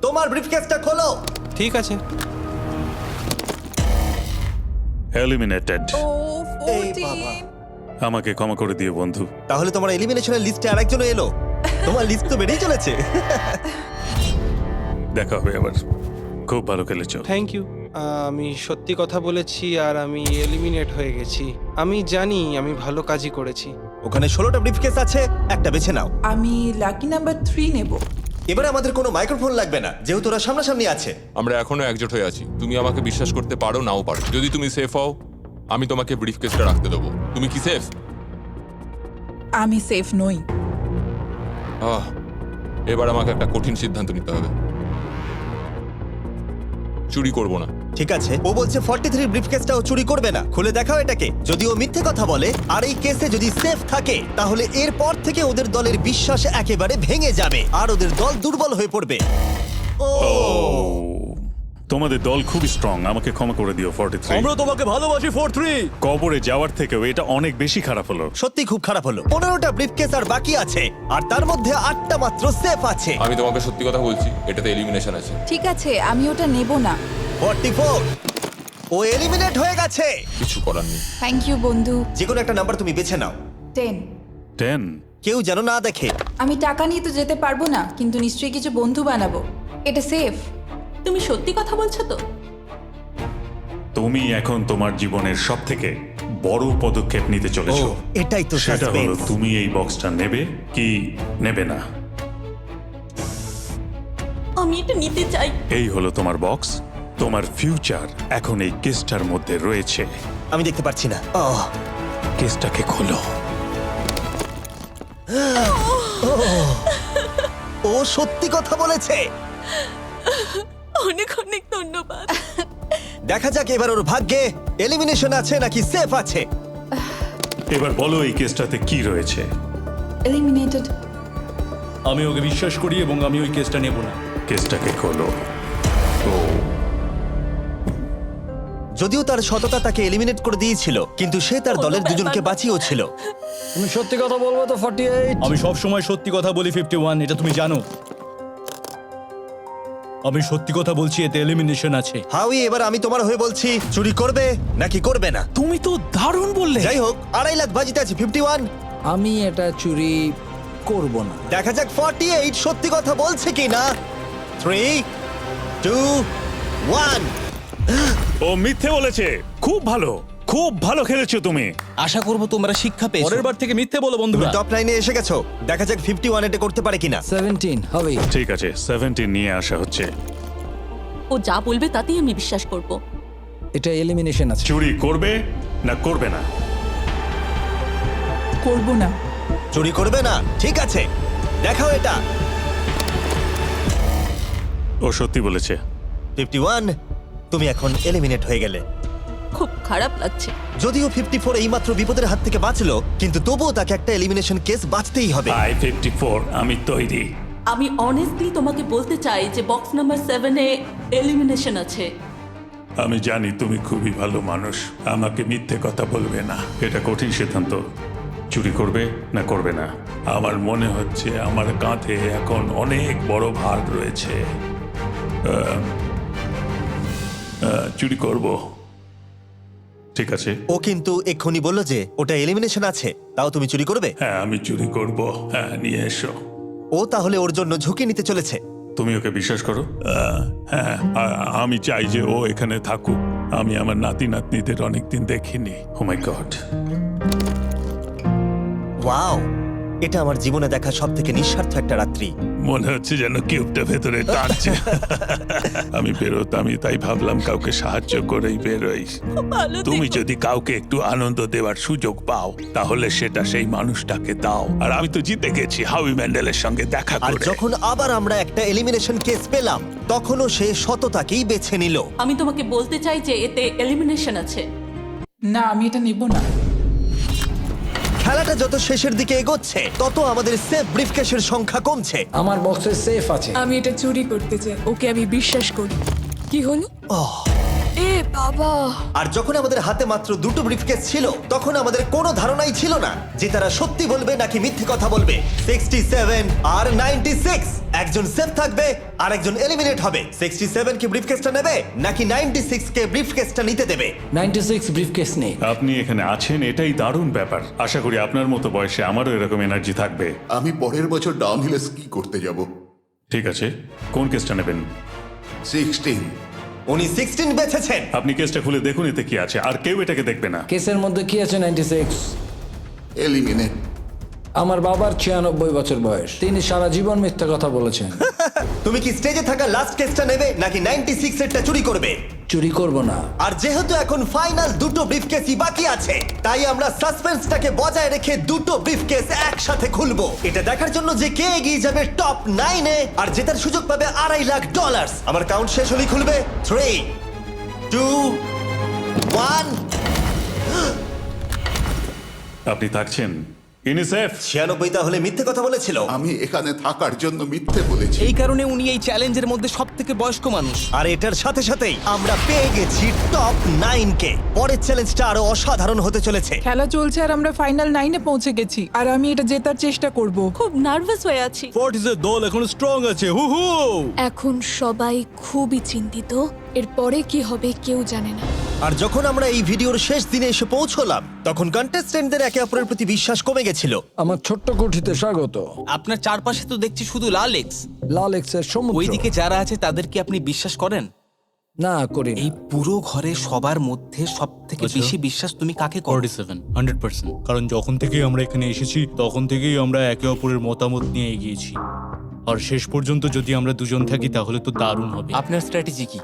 তোমার ব্রিফকেসটা খোলো। ঠিক আছে। এলিমিনেটেড। ও এই বাবা। 14। আমাকে ক্ষমা করে দিও বন্ধু। তাহলে তোমার এলিমিনেশনের লিস্টে আরেকজন এলো। তোমার লিস্ট তো বেড়েই চলেছে। দেখা হবে আবার। খুব ভালো খেলেছো। Thank you. আমি সত্যি কথা বলেছি আর আমি এলিমিনেট হয়ে গেছি। আমি জানি আমি ভালো কাজই করেছি। ওখানে 16টা ব্রিফকেস আছে, একটা বেছে নাও। আমি লাকি নাম্বার 3 নেব। এবারে আমাদের কোনো মাইক্রোফোন লাগবে না, যেহেতু ওরা সামনাসামনি আছে। আমরা এখনো একজোট হয়ে আছি। তুমি আমাকে বিশ্বাস করতে পারো, নাও পারো। যদি তুমি সেফ হও, আমি তোমাকে ব্রিফকেসটা রাখতে দেবো। তুমি কি সেফ? আমি সেফ নই। এবার আমাকে একটা কঠিন সিদ্ধান্ত নিতে হবে। চুরি করব না। ঠিক আছে, ও বলছে 43 ব্রিফকেসটাও চুরি করবে না। খুলে দেখাও এটাকে। যদি ও মিথ্যে কথা বলে আর এই কেসে যদি সেফ থাকে, তাহলে এরপর থেকে ওদের দলের বিশ্বাস একেবারে ভেঙে যাবে আর ওদের দল দুর্বল হয়ে পড়বে। ও, তোমাদের দল খুব স্ট্রং, আমাকে ক্ষমা করে দিও 43। আমরা তোমাকে ভালোবাসি 43। কবরে যাওয়ার থেকেও এটা অনেক বেশি খারাপ হলো। সত্যি খুব খারাপ হলো। 15টা ব্রিফকেস আর বাকি আছে, আর তার মধ্যে 8টা মাত্র সেফ আছে। আমি তোমাকে সত্যি কথা বলছি, এটাতে এলিমিনেশন আছে। ঠিক আছে, আমি ওটা নেব না। 44, ও এলিমিনেট হয়ে গেছে। কিছু করার নেই। থ্যাংক ইউ বন্ধু। যে কোনো একটা নাম্বার তুমি বেছে নাও। 10। 10। কেউ যেন না দেখে। আমি টাকা নিয়ে তো যেতে পারবো না, কিন্তু নিশ্চয়ই কিছু বন্ধু বানাবো। এটা সেফ। তুমি সত্যি কথা বলছো তো? তুমি এখন তোমার জীবনের সবথেকে বড় পদক্ষেপ নিতে ও, চলেছো। এটাই তো সেটা হলো সাসপেন্স। তুমি এই বক্সটা নেবে কি নেবে না। আমি এটা নিতে চাই। এই হলো তোমার বক্স। তোমার ফিউচার এখন এই কেসটার মধ্যে রয়েছে। আমি দেখতে পাচ্ছি না। কেসটাকে খোলো। ও সত্যি কথা বলেছে। অনেক অনেক ধন্যবাদ। দেখা যাক এবার ওর ভাগ্যে এলিমিনেশন আছে নাকি সেফ আছে। এবার বলো এই কেসটাতে কি রয়েছে। এলিমিনেটেড। আমি ওকে বিশ্বাস করি এবং আমি ওই কেসটা নেব না। কেসটাকে খোলো। ও যদিও তার সততা তাকে এলিমিনেট করে দিয়েছিল, কিন্তু সে তার কোনো দলের দুজনকে ব্যাপার না। বাঁচিয়েও ছিল। তুমি সত্যি কথা বলবো তো 48? আমি সব সময় সত্যি কথা বলি 51, এটা তুমি জানো। আমি সত্যি কথা বলছি, এতে এলিমিনেশন আছে। হাউই, এবার আমি তোমার হয়ে বলছি, চুরি করবে নাকি করবে না। তুমি তো দারুণ বললে। যাই হোক, 2.5 লাখ বাজিতে আছে 51। আমি এটা চুরি করব না। দেখা যাক 48 সত্যি কথা বলছে কি না। 3, 2, 1। ও মিথ্যে বলেছে। খুব ভালো, খুব ভালো খেলেছো তুমি। আশা করব তোমরা শিক্ষা পেয়েছো। পরের বার থেকে মিথ্যে বলো তুমি বন্ধুরা। টপ 9 এ এসে গেছো। দেখা যাক 51 এটা করতে পারে কিনা। 17 হবে। ঠিক আছে, 17 নিয়ে আসা হচ্ছে। ও যা বলবে তাতেই আমি বিশ্বাস করব। এটা এলিমিনেশন আছে। চুরি করবে না করবে না। করব না। চুরি করবে না, ঠিক আছে, দেখাও এটা। ও সত্যি বলেছে। 51, তুমি এখন এলিমিনেট হয়ে গেলে। খুব খারাপ লাগছে। যদিও 54 এইমাত্র বিপদের হাত থেকে বাঁচলো, কিন্তু তবুও তাকে একটা এলিমিনেশন কেস বাঁচতেই হবে। I-54 আমি তৈরি। আমি অনেস্টলি তোমাকে বলতে চাই যে বক্স নাম্বার 7 এ এলিমিনেশন আছে। আমি জানি তুমি খুবই ভালো মানুষ, আমাকে মিথ্যে কথা বলবে না। এটা কঠিন সিদ্ধান্ত, চুরি করবে না করবে না। আমার মনে হচ্ছে আমার কাঁধে এখন অনেক বড় ভার রয়েছে। চুরি করব। ঠিক আছে। ও কিন্তু এক্ষুনি বললো যে ওটা এলিমিনেশন আছে, তাও তুমি চুরি করবে। হ্যাঁ আমি চুরি করব। হ্যাঁ নিয়ে এসো। ও তাহলে ওর জন্য ঝুঁকি নিতে চলেছে। তুমি ওকে বিশ্বাস করো? হ্যাঁ, আমি চাই যে ও এখানে থাকুক। আমি আমার নাতি নাতনিদের অনেকদিন দেখিনি। ও মাই গড। ওয়াও, এটা আমার জীবনে দেখা সব থেকে নিঃস্বার্থ একটা রাত্রি। মনে হচ্ছে যেন কিউবটা ভেতরে টানছে। আমি বেরোতামই, তাই ভাবলাম কাউকে সাহায্য করেই বেরোই। ভালো তুমি থেকো। যদি কাউকে একটু আনন্দ দেওয়ার সুযোগ পাও, তাহলে সেটা সেই মানুষটাকে দাও। আর আমি তো জিতে গেছি হাউই ম্যান্ডেলের সঙ্গে দেখা আর করে। যখন আবার আমরা একটা এলিমিনেশন কেস পেলাম, তখনও সে সততাকেই বেছে নিল। আমি তোমাকে বলতে চাই যে এতে এলিমিনেশন আছে। না, আমি এটা নেব না। খেলাটা যত শেষের দিকে এগোচ্ছে, তত আমাদের সেফ ব্রিফকেসের সংখ্যা কমছে। আমার বক্সে সেফ আছে। আমি এটা চুরি করতে চাই। ওকে আমি বিশ্বাস করি। কি হলো? এ বাবা! আর যখন আমাদের হাতে মাত্র 2টো ব্রিফকেস ছিল, তখন আমাদের কোনো ধারণাই ছিল না যে তারা সত্যি বলবে নাকি মিথ্যে কথা বলবে। 67 আর 96, একজন সেফ থাকবে আর একজন এলিমিনেট হবে। 67 কি ব্রিফকেসটা নেবে নাকি 96 কে ব্রিফকেসটা নিতে দেবে? 96 ব্রিফকেস নেই। আপনি এখানে আছেন, এটাই দারুণ ব্যাপার। আশা করি আপনার মতো বয়সে আমারও এরকম এনার্জি থাকবে। আমি পরের বছর ডাউনহিলে স্কি করতে যাব। ঠিক আছে, কোন কেসটা নেবেন? 16। উনি 16 বেছেছেন। আপনি কেসটা খুলে দেখুন এতে কি আছে, আর কেউ এটাকে দেখবে না। কেসের মধ্যে কি আছে? 96। এলিমিনেট। আমার বাবার 96 বছর বয়স, তিনি সারা জীবন মিথ্যা কথা বলেছেন। তুমি কি স্টেজে থাকা লাস্ট কেসটা নেবে নাকি 96 এরটা চুরি করবে? চুরি করব না। আর যেহেতু এখন ফাইনাল 2টো ব্রিফকেসই বাকি আছে, তাই আমরা সাসপেন্সটাকে বজায় রেখে 2টো ব্রিফকেস একসাথে খুলবো। এটা দেখার জন্য যে কে এগিয়ে যাবে টপ 9 এ আর জেতার সুযোগ পাবে $2.5 লাখ। আমার কাউন্ট শেষ হলেই খুলবে। 3, 2, 1। আপনি থাকছেন? ইউনিসেফ 96 তাহলে মিথ্যে কথা বলেছিল। আমি এখানে থাকার জন্য মিথ্যে বলেছি। এই কারণে উনি এই চ্যালেঞ্জের মধ্যে সব থেকে বয়স্ক মানুষ। আর এটার সাথে সাথেই আমরা পেয়ে গেছি টপ 9 কে। পরের চ্যালেঞ্জটা আরো অসাধারণ হতে চলেছে। খেলা চলছে আর আমরা ফাইনাল 9-এ পৌঁছে গেছি আর আমি এটা জেতার চেষ্টা করব। খুব নার্ভাস হয়ে আছি। ফর্টিসের দল এখন স্ট্রং আছে। হু হু। এখন সবাই খুবই চিন্তিত। এরপরে কি হবে কেউ জানে না। আর যখন আমরা এই ভিডিওর শেষ দিনে এসে পৌঁছলাম তখন কন্টেস্টেন্টদের একে অপরের প্রতি বিশ্বাস কমে গেছিল। আমার ছোট্ট কুঠিতে স্বাগত। আপনার চারপাশে তো দেখছি শুধু লাল এক্স। লাল এক্সের সমুদ্র। ওইদিকে যারা আছে তাদেরকে আপনি বিশ্বাস করেন? না করি না। এই পুরো ঘরে সবার মধ্যে সব থেকে বেশি বিশ্বাস তুমি কাকে করো? 100%। কারণ যখন থেকেই আমরা এখানে এসেছি তখন থেকেই আমরা একে অপরের মতামত নিয়ে এগিয়েছি। আর শেষ পর্যন্ত যদি আমরা দুজন থাকি তাহলে তো দারুণ হবে। আপনার স্ট্র্যাটেজি কি?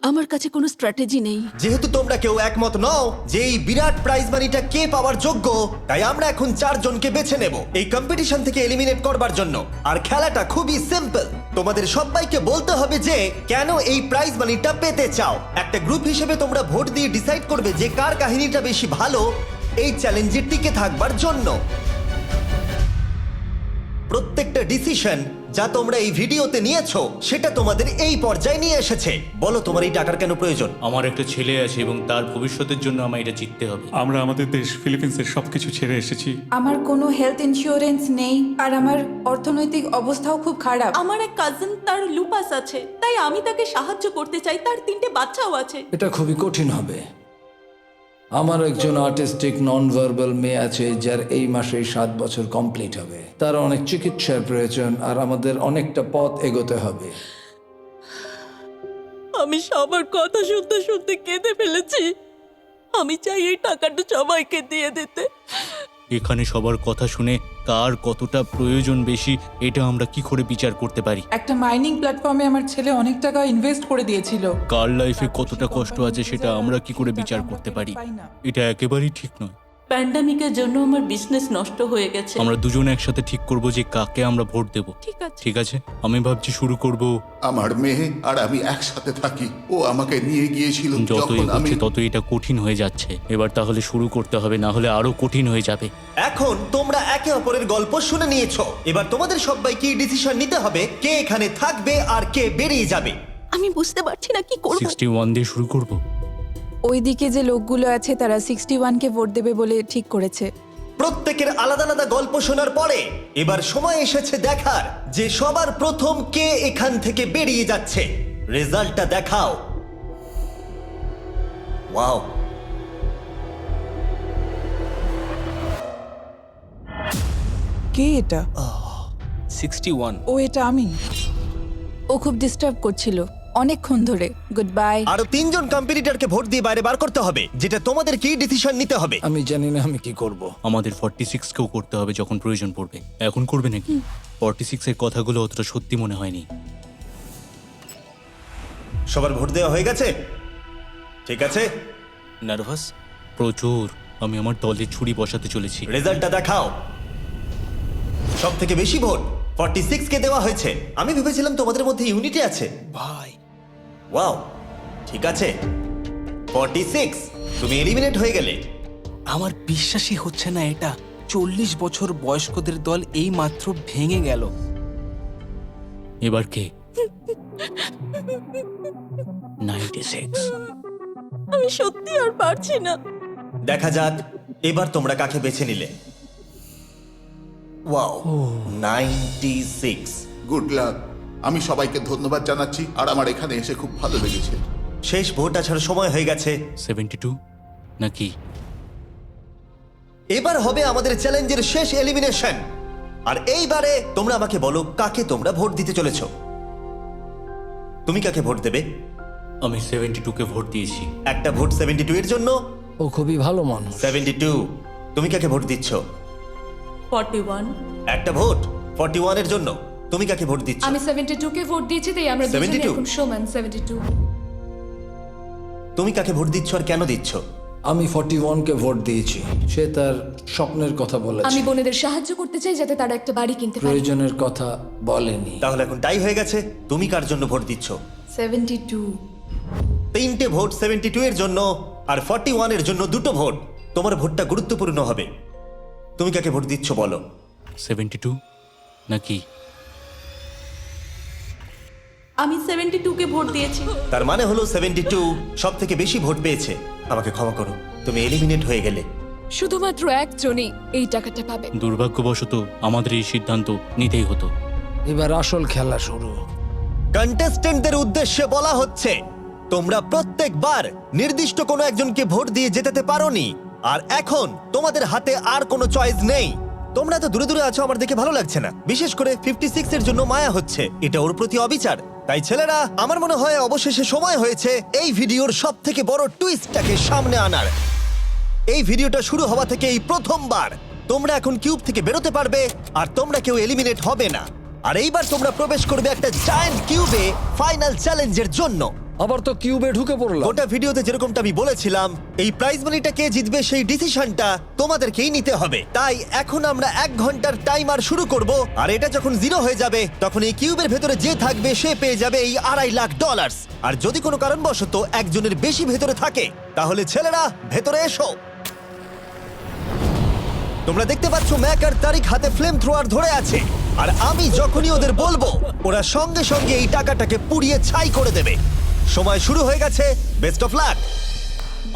আমার কাছে কোনো স্ট্র্যাটেজি নেই। যেহেতু তোমরা কেউ একমত নও যে এই বিরাট প্রাইজ মানিটা কে পাওয়ার যোগ্য, তাই আমরা এখন 4 জনকে বেছে নেব এই কম্পিটিশন থেকে এলিমিনেট করবার জন্য। আর খেলাটা খুবই সিম্পল। তোমাদের সবাইকে বলতে হবে যে কেন এই প্রাইজ মানিটা পেতে চাও। একটা গ্রুপ হিসেবে তোমরা ভোট দিয়ে ডিসাইড করবে যে কার কাহিনীটা বেশি ভালো এই চ্যালেঞ্জে টিকে থাকবার জন্য। প্রত্যেকটা ডিসিশন যা তোমরা এই ভিডিওতে নিয়েছো সেটা তোমাদের এই পর্যায়ে নিয়ে এসেছে। বলো তোমার এই টাকার কেন প্রয়োজন? আমার একটা ছেলে আছে এবং তার ভবিষ্যতের জন্য আমার এটা জিততে হবে। আমরা আমাদের দেশ ফিলিপিন্সের সবকিছু ছেড়ে এসেছি। আমার কোনো হেলথ ইন্স্যুরেন্স নেই আর আমার অর্থনৈতিক অবস্থাও খুব খারাপ। আমার এক কাজিন, তার লুপাস আছে, তাই আমি তাকে সাহায্য করতে চাই। তার 3টে বাচ্চাও আছে। এটা খুবই কঠিন হবে। আমার একজন আর্টিস্টিক নন ভার্বাল মেয়ে আছে যার এই মাসেই 7 বছর কমপ্লিট হবে। তার অনেক চিকিৎসার প্রয়োজন আর আমাদের অনেকটা পথ এগোতে হবে। আমি সবার কথা শুনতে শুনতে কেঁদে ফেলেছি। আমি চাই এই টাকাটা সবাইকে দিয়ে দিতে। এখানে সবার কথা শুনে কার কতটা প্রয়োজন বেশি এটা আমরা কি করে বিচার করতে পারি? একটা মাইনিং প্ল্যাটফর্মে আমার ছেলে অনেক টাকা ইনভেস্ট করে দিয়েছিল। কার লাইফে কতটা কষ্ট আছে সেটা আমরা কি করে বিচার করতে পারি? এটা একেবারেই ঠিক নয়। প্যান্ডামিকের জন্য আমার বিজনেস নষ্ট হয়ে গেছে। আমরা দুজন একসাথে ঠিক করব যে কাকে আমরা ভোট দেব। ঠিক আছে। ঠিক আছে, আমি ভাবছি শুরু করব। আমার মেয়ে আর আমি একসাথে থাকি। ও আমাকে নিয়ে গিয়েছিল যত যখন আমি এগোচ্ছে তত এটা কঠিন হয়ে যাচ্ছে। এবার তাহলে শুরু করতে হবে, না হলে আরো কঠিন হয়ে যাবে। এখন তোমরা একে অপরের গল্প শুনে নিয়েছো। এবার তোমাদের সবাইকে ডিসিশন নিতে হবে কে এখানে থাকবে আর কে বেরিয়ে যাবে। আমি বুঝতে পারছি না কি করব। 61 দিয়ে শুরু করব। ওইদিকে যে লোকগুলো আছে তারা 61-কে ভোট দেবে বলে ঠিক করেছে। প্রত্যেকের আলাদা আলাদা গল্প শোনার পরে এবার সময় এসেছে দেখার যে সবার প্রথম কে এখান থেকে বেরিয়ে যাচ্ছে। রেজাল্টটা দেখাও। ওয়াও, কে এটা? 61। ও এটা আমি। ও খুব ডিস্টার্ব করছিল অনেকক্ষণ ধরে। Good bye. আরো 3 জন কম্পিটিটরকে ভোট দিয়ে বাইরে বার করতে হবে, যেটা তোমাদের কি ডিসিশন নিতে হবে। আমি জানি না আমি কি করব। আমাদের 46 কেও করতে হবে যখন প্রয়োজন পড়বে। এখন করবে নাকি? 46 এর কথাগুলো অতটা সত্যি মনে হয়নি। সবার ভোট দেওয়া হয়ে গেছে? ঠিক আছে। নার্ভাস? প্রচুর। আমি আমার দলে ছুরি বসাতে চলেছি। রেজাল্টটা দেখাও। সব থেকে বেশি ভোট 46 কে দেওয়া হয়েছে। আমি ভেবেছিলাম তোমাদের মধ্যে ইউনিটি আছে। ভাই ওয়াও, ঠিক আছে। 46, তুমি এলিমিনেট হয়ে গেলে। আমার বিশ্বাসই হচ্ছে না এটা। 40 বছর বয়স্কদের দল এই মাত্র ভেঙে গেল। এবার কে? 96। আমি সত্যি আর পারছি না। দেখা যাক এবার তোমরা কাকে বেছে নিলে। ওয়াও, 96। Good luck. আমি সবাইকে ধন্যবাদ জানাচ্ছি আর আমার এখানে এসে খুব ভালো লেগেছে। শেষ ভোট আসার সময় হয়ে গেছে। 72 নাকি? এবার হবে আমাদের চ্যালেঞ্জের শেষ এলিমিনেশন। আর এইবারে তোমরা আমাকে বলো কাকে তোমরা ভোট দিতে চলেছো। তুমি কাকে ভোট দেবে? আমি 72 কে ভোট দিয়েছি। একটা ভোট 72 এর জন্য। ও খুবই ভালো মানুষ। 72। তুমি কাকে ভোট দিচ্ছ? 41। একটা ভোট 41 এর জন্য। তুমি কাকে ভোট দিচ্ছ? আমি 72-কে ভোট দিয়েছি, তাই আমরা দুজনে 72? এখন সমান। 72। তুমি কাকে ভোট দিচ্ছ আর কেন দিচ্ছ? আমি 41-কে ভোট দিয়েছি। সে তার স্বপ্নের কথা বলেছে। আমি বোনেদের সাহায্য করতে চাই যাতে তারা একটা বাড়ি কিনতে পারে। প্রয়োজনের কথা বলেনি। তাহলে এখন টাই হয়ে গেছে। তুমি কার জন্য ভোট দিচ্ছ? 72। 3টে ভোট 72 এর জন্য আর 41 এর জন্য 2টো ভোট। তোমার ভোটটা গুরুত্বপূর্ণ হবে। তুমি কাকে ভোট দিচ্ছ বলো? 72 নাকি? আমি 72কে ভোট দিয়েছি। তার মানে হলো 72 সব থেকে বেশি ভোট পেয়েছে। আমাকে ক্ষমা করো, তুমি এলিমিনেট হয়ে গেলে। শুধুমাত্র একজনই এই টাকাটা পাবে। দুর্ভাগ্যবশত আমাদের এই সিদ্ধান্ত নিতেই হতো। এবার আসল খেলা শুরু। কন্টেস্টেন্টদের উদ্দেশ্যে বলা হচ্ছে, তোমরা প্রত্যেকবার নির্দিষ্ট কোনো একজনকে ভোট দিয়ে জেতাতে পারোনি, আর এখন তোমাদের হাতে আর কোনো চয়েস নেই। তোমরা তো দূরে দূরে আছো, আমার দেখে ভালো লাগছে না। বিশেষ করে 56 এর জন্য মায়া হচ্ছে, এটা ওর প্রতি অবিচার। তাই ছেলেরা, আমার মনে হয় অবশেষে সময় হয়েছে এই ভিডিওর সব থেকে বড় টুইস্টটাকে সামনে আনার। এই ভিডিওটা শুরু হওয়া থেকে এই প্রথমবার তোমরা এখন কিউব থেকে বেরোতে পারবে, আর তোমরা কেউ এলিমিনেট হবে না। আর এইবার তোমরা প্রবেশ করবে একটা জায়ান্ট কিউবে ফাইনাল চ্যালেঞ্জের জন্য। আবার তো কিউবে ঢুকে পড়লাম। গোটা ভিডিওতে যেরকমটা আমি বলেছিলাম, এই প্রাইজ মানিটা কে জিতবে সেই ডিসিশনটা তোমাদেরকেই নিতে হবে। তাই এখন আমরা 1 ঘন্টার টাইমার শুরু করব, আর এটা যখন 0 হয়ে যাবে তখন এই কিউবের ভেতরে যে থাকবে সে পেয়ে যাবে এই $2.5 লাখ। আর যদি কোনো কারণবশত একজনের বেশি ভেতরে থাকে, তাহলে ছেলেরা ভেতরে এসো। তোমরা দেখতে পাচ্ছ ম্যাক আর তারিক হাতে ফ্লেম থ্রোয়ার ধরে আছে, আর আমি যখনই ওদের বলবো ওরা সঙ্গে সঙ্গে এই টাকাটাকে পুড়িয়ে ছাই করে দেবে। সময় শুরু হয়ে গেছে, বেস্ট অফ লাক।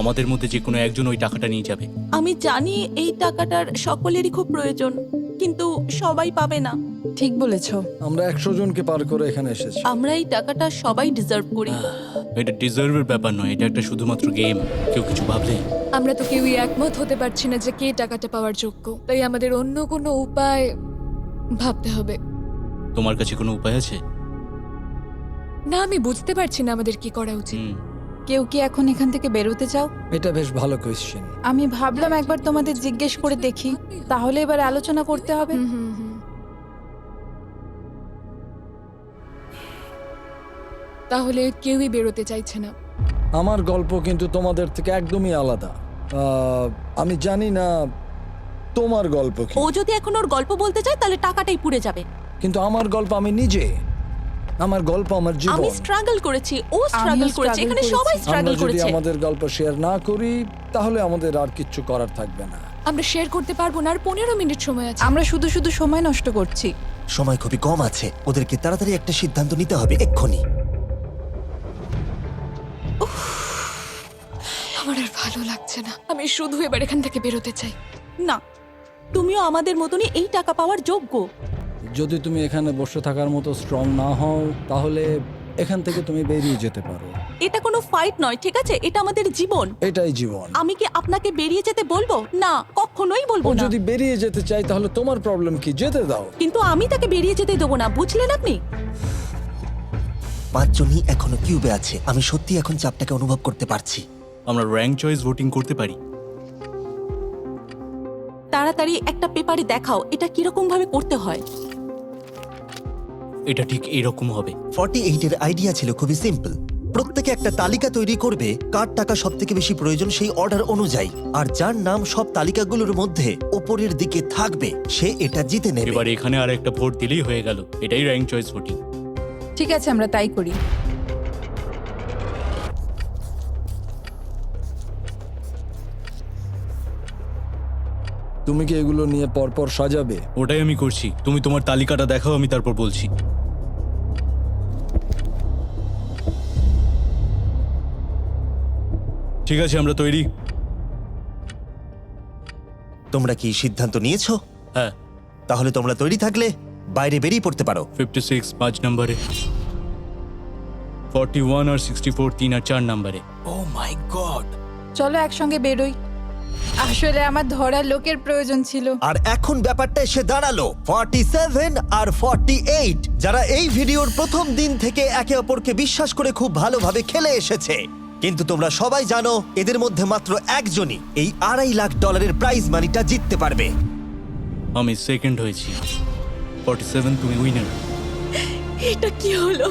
আমাদের মধ্যে যে কোনো একজন ওই টাকাটা নিয়ে যাবে। আমি জানি এই টাকাটার সকলেরই খুব প্রয়োজন, কিন্তু সবাই পাবে না। ঠিক বলেছো। আমরা 100 জনকে পার করে এখানে এসেছি। আমরা এই টাকাটা সবাই ডিজার্ভ করি। এটা ডিজার্ভের ব্যাপার নয়, এটা একটা শুধুমাত্র গেম। কেউ কিছু ভাবলে? আমরা তো কেউই একমত হতে পারছি না যে কে টাকাটা পাওয়ার যোগ্য, তাই আমাদের অন্য কোনো উপায় ভাবতে হবে। তোমার কাছে কোনো উপায় আছে? না, আমি বুঝতে পারছি না আমাদের কি করা উচিত। কেউ কি এখন এখান থেকে বেরোতে চাও? এটা বেশ ভালো কোয়েশ্চেন। আমি ভাবলাম একবার তোমাদের জিজ্ঞেস করে দেখি, তাহলে এবার আলোচনা করতে হবে। তাহলে কেউই বেরোতে চাইছে না। আমার গল্প কিন্তু তোমাদের থেকে একদমই আলাদা। আমি জানি না তোমার গল্প কি। ও যদি এখন ওর গল্প বলতে চায় তাহলে টাকাটাই পুড়ে যাবে। কিন্তু আমার গল্প আমি নিজে, আমার গল্প আমার জীবন। আমি স্ট্রাগল করেছি, ও স্ট্রাগল করেছে, এখানে সবাই স্ট্রাগল আমরা যদি করেছে। আমাদের গল্প শেয়ার না করি তাহলে আমাদের আর কিচ্ছু করার থাকবে না। আমরা শেয়ার করতে পারবো না, আর 15 মিনিট সময় আছে। আমরা শুধু শুধু সময় নষ্ট করছি। সময় খুবই কম আছে, ওদেরকে তাড়াতাড়ি একটা সিদ্ধান্ত নিতে হবে এক্ষুনি। আমার আর ভালো লাগছে না, আমি শুধু এবার এখান থেকে বেরোতে চাই। না, তুমিও আমাদের মতনই এই টাকা পাওয়ার যোগ্য। যদি তুমি এখানে বসে থাকার মতো স্ট্রং না হও তাহলে এখান থেকে তুমি বেরিয়ে যেতে পারো। এটা কোনো ফাইট নয়, ঠিক আছে? এটা আমাদের জীবন। এটাই জীবন। আমি কি আপনাকে বেরিয়ে যেতে বলবো? না, কখনোই বলবো ও না। যদি বেরিয়ে যেতে চাই তাহলে তোমার প্রবলেম কি? যেতে দাও। কিন্তু আমি তাকে বেরিয়ে যেতে দেবো না, বুঝলেন আপনি? 5 জনই এখনো কিউবে আছে। আমি সত্যি এখন চাপটাকে অনুভব করতে পারছি। আমরা র্যাঙ্ক চয়েস ভোটিং করতে পারি। তাড়াতাড়ি একটা পেপারে দেখাও এটা কিরকম ভাবে করতে হয়। এটা ঠিক এরকম হবে। 48 এর আইডিয়া ছিল খুবই সিম্পল। প্রত্যেকে একটা তালিকা তৈরি করবে কার টাকা সব থেকে বেশি প্রয়োজন সেই অর্ডার অনুযায়ী, আর যার নাম সব তালিকাগুলোর মধ্যে উপরের দিকে থাকবে সে এটা জিতে নেবে। এবার এখানে আর একটা ভোট দিলেই হয়ে গেল। এটাই র্যাঙ্ক চয়েস ভোটিং। ঠিক আছে, আমরা তাই করি। তুমি কি এগুলো নিয়ে পরপর সাজাবে? ওটাই আমি করছি। তুমি তোমার তালিকাটা দেখাও, আমি তারপর বলছি। ঠিক আছে, আমরা তৈরি। তোমরা কি সিদ্ধান্ত নিয়েছো? হ্যাঁ। তাহলে তোমরা তৈরি থাকলে বাইরে বেরিয়ে পড়তে পারো। 56 5 নম্বরে, 41 আর 64 3 আর 4 নম্বরে। ও মাই গড! চলো একসঙ্গে বেরোই। আসলে আমার ধরার লোকের প্রয়োজন ছিল। আর এখন ব্যাপারটা এসে দাঁড়ালো 47 আর 48, যারা এই ভিডিওর প্রথম দিন থেকে একে অপরকে বিশ্বাস করে খুব ভালোভাবে খেলে এসেছে। কিন্তু তোমরা সবাই জানো এদের মধ্যে মাত্র একজনই এই $2.5 লাখ প্রাইজ মানিটা জিততে পারবে। আমি সেকেন্ড হয়েছি। 47 তুমি উইনার। এটা কি হলো?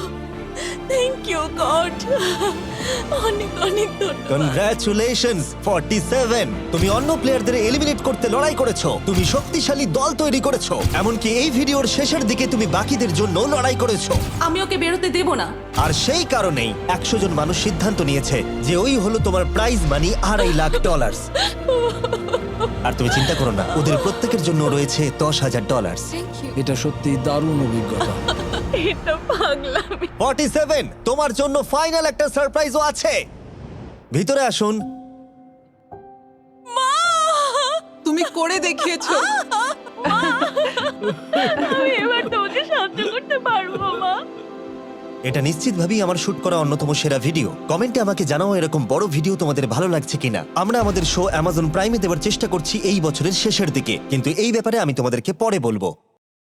থ্যাংক ইউ গড, অনেক অনেক ধন্যবাদ। কনগ্রাচুলেশনস 47, তুমি অন্য প্লেয়ারদের এলিমিনেট করতে লড়াই করেছো, তুমি শক্তিশালী দল তৈরি করেছো, এমনকি এই ভিডিওর শেষের দিকে তুমি বাকিদের জন্য লড়াই করেছো। আমি ওকে বেরোতে দেব না। আর সেই কারণেই 100 জন মানুষ সিদ্ধান্ত নিয়েছে যে ওই হলো তোমার প্রাইজ মানি $2.5 লাখ। আর তুমি চিন্তা করো না, ওদের প্রত্যেকের জন্য রয়েছে $10,000। Thank you. এটা সত্যি দারুণ অভিজ্ঞতা। এটা পাগলামি। 47, তোমার জন্য ফাইনাল একটা সারপ্রাইজও আছে। ভিতরে আসুন। তুমি করে দেখিয়েছো। আমি এবার তোমাকে সাহায্য করতে পারবো মা। এটা নিশ্চিতভাবেই আমার শুট করা অন্যতম সেরা ভিডিও। কমেন্টে আমাকে জানাও এরকম বড় ভিডিও তোমাদের ভালো লাগছে কিনা। আমরা আমাদের শো অ্যামাজন প্রাইমে দেওয়ার চেষ্টা করছি এই বছরের শেষের দিকে, কিন্তু এই ব্যাপারে আমি তোমাদেরকে পরে বলবো।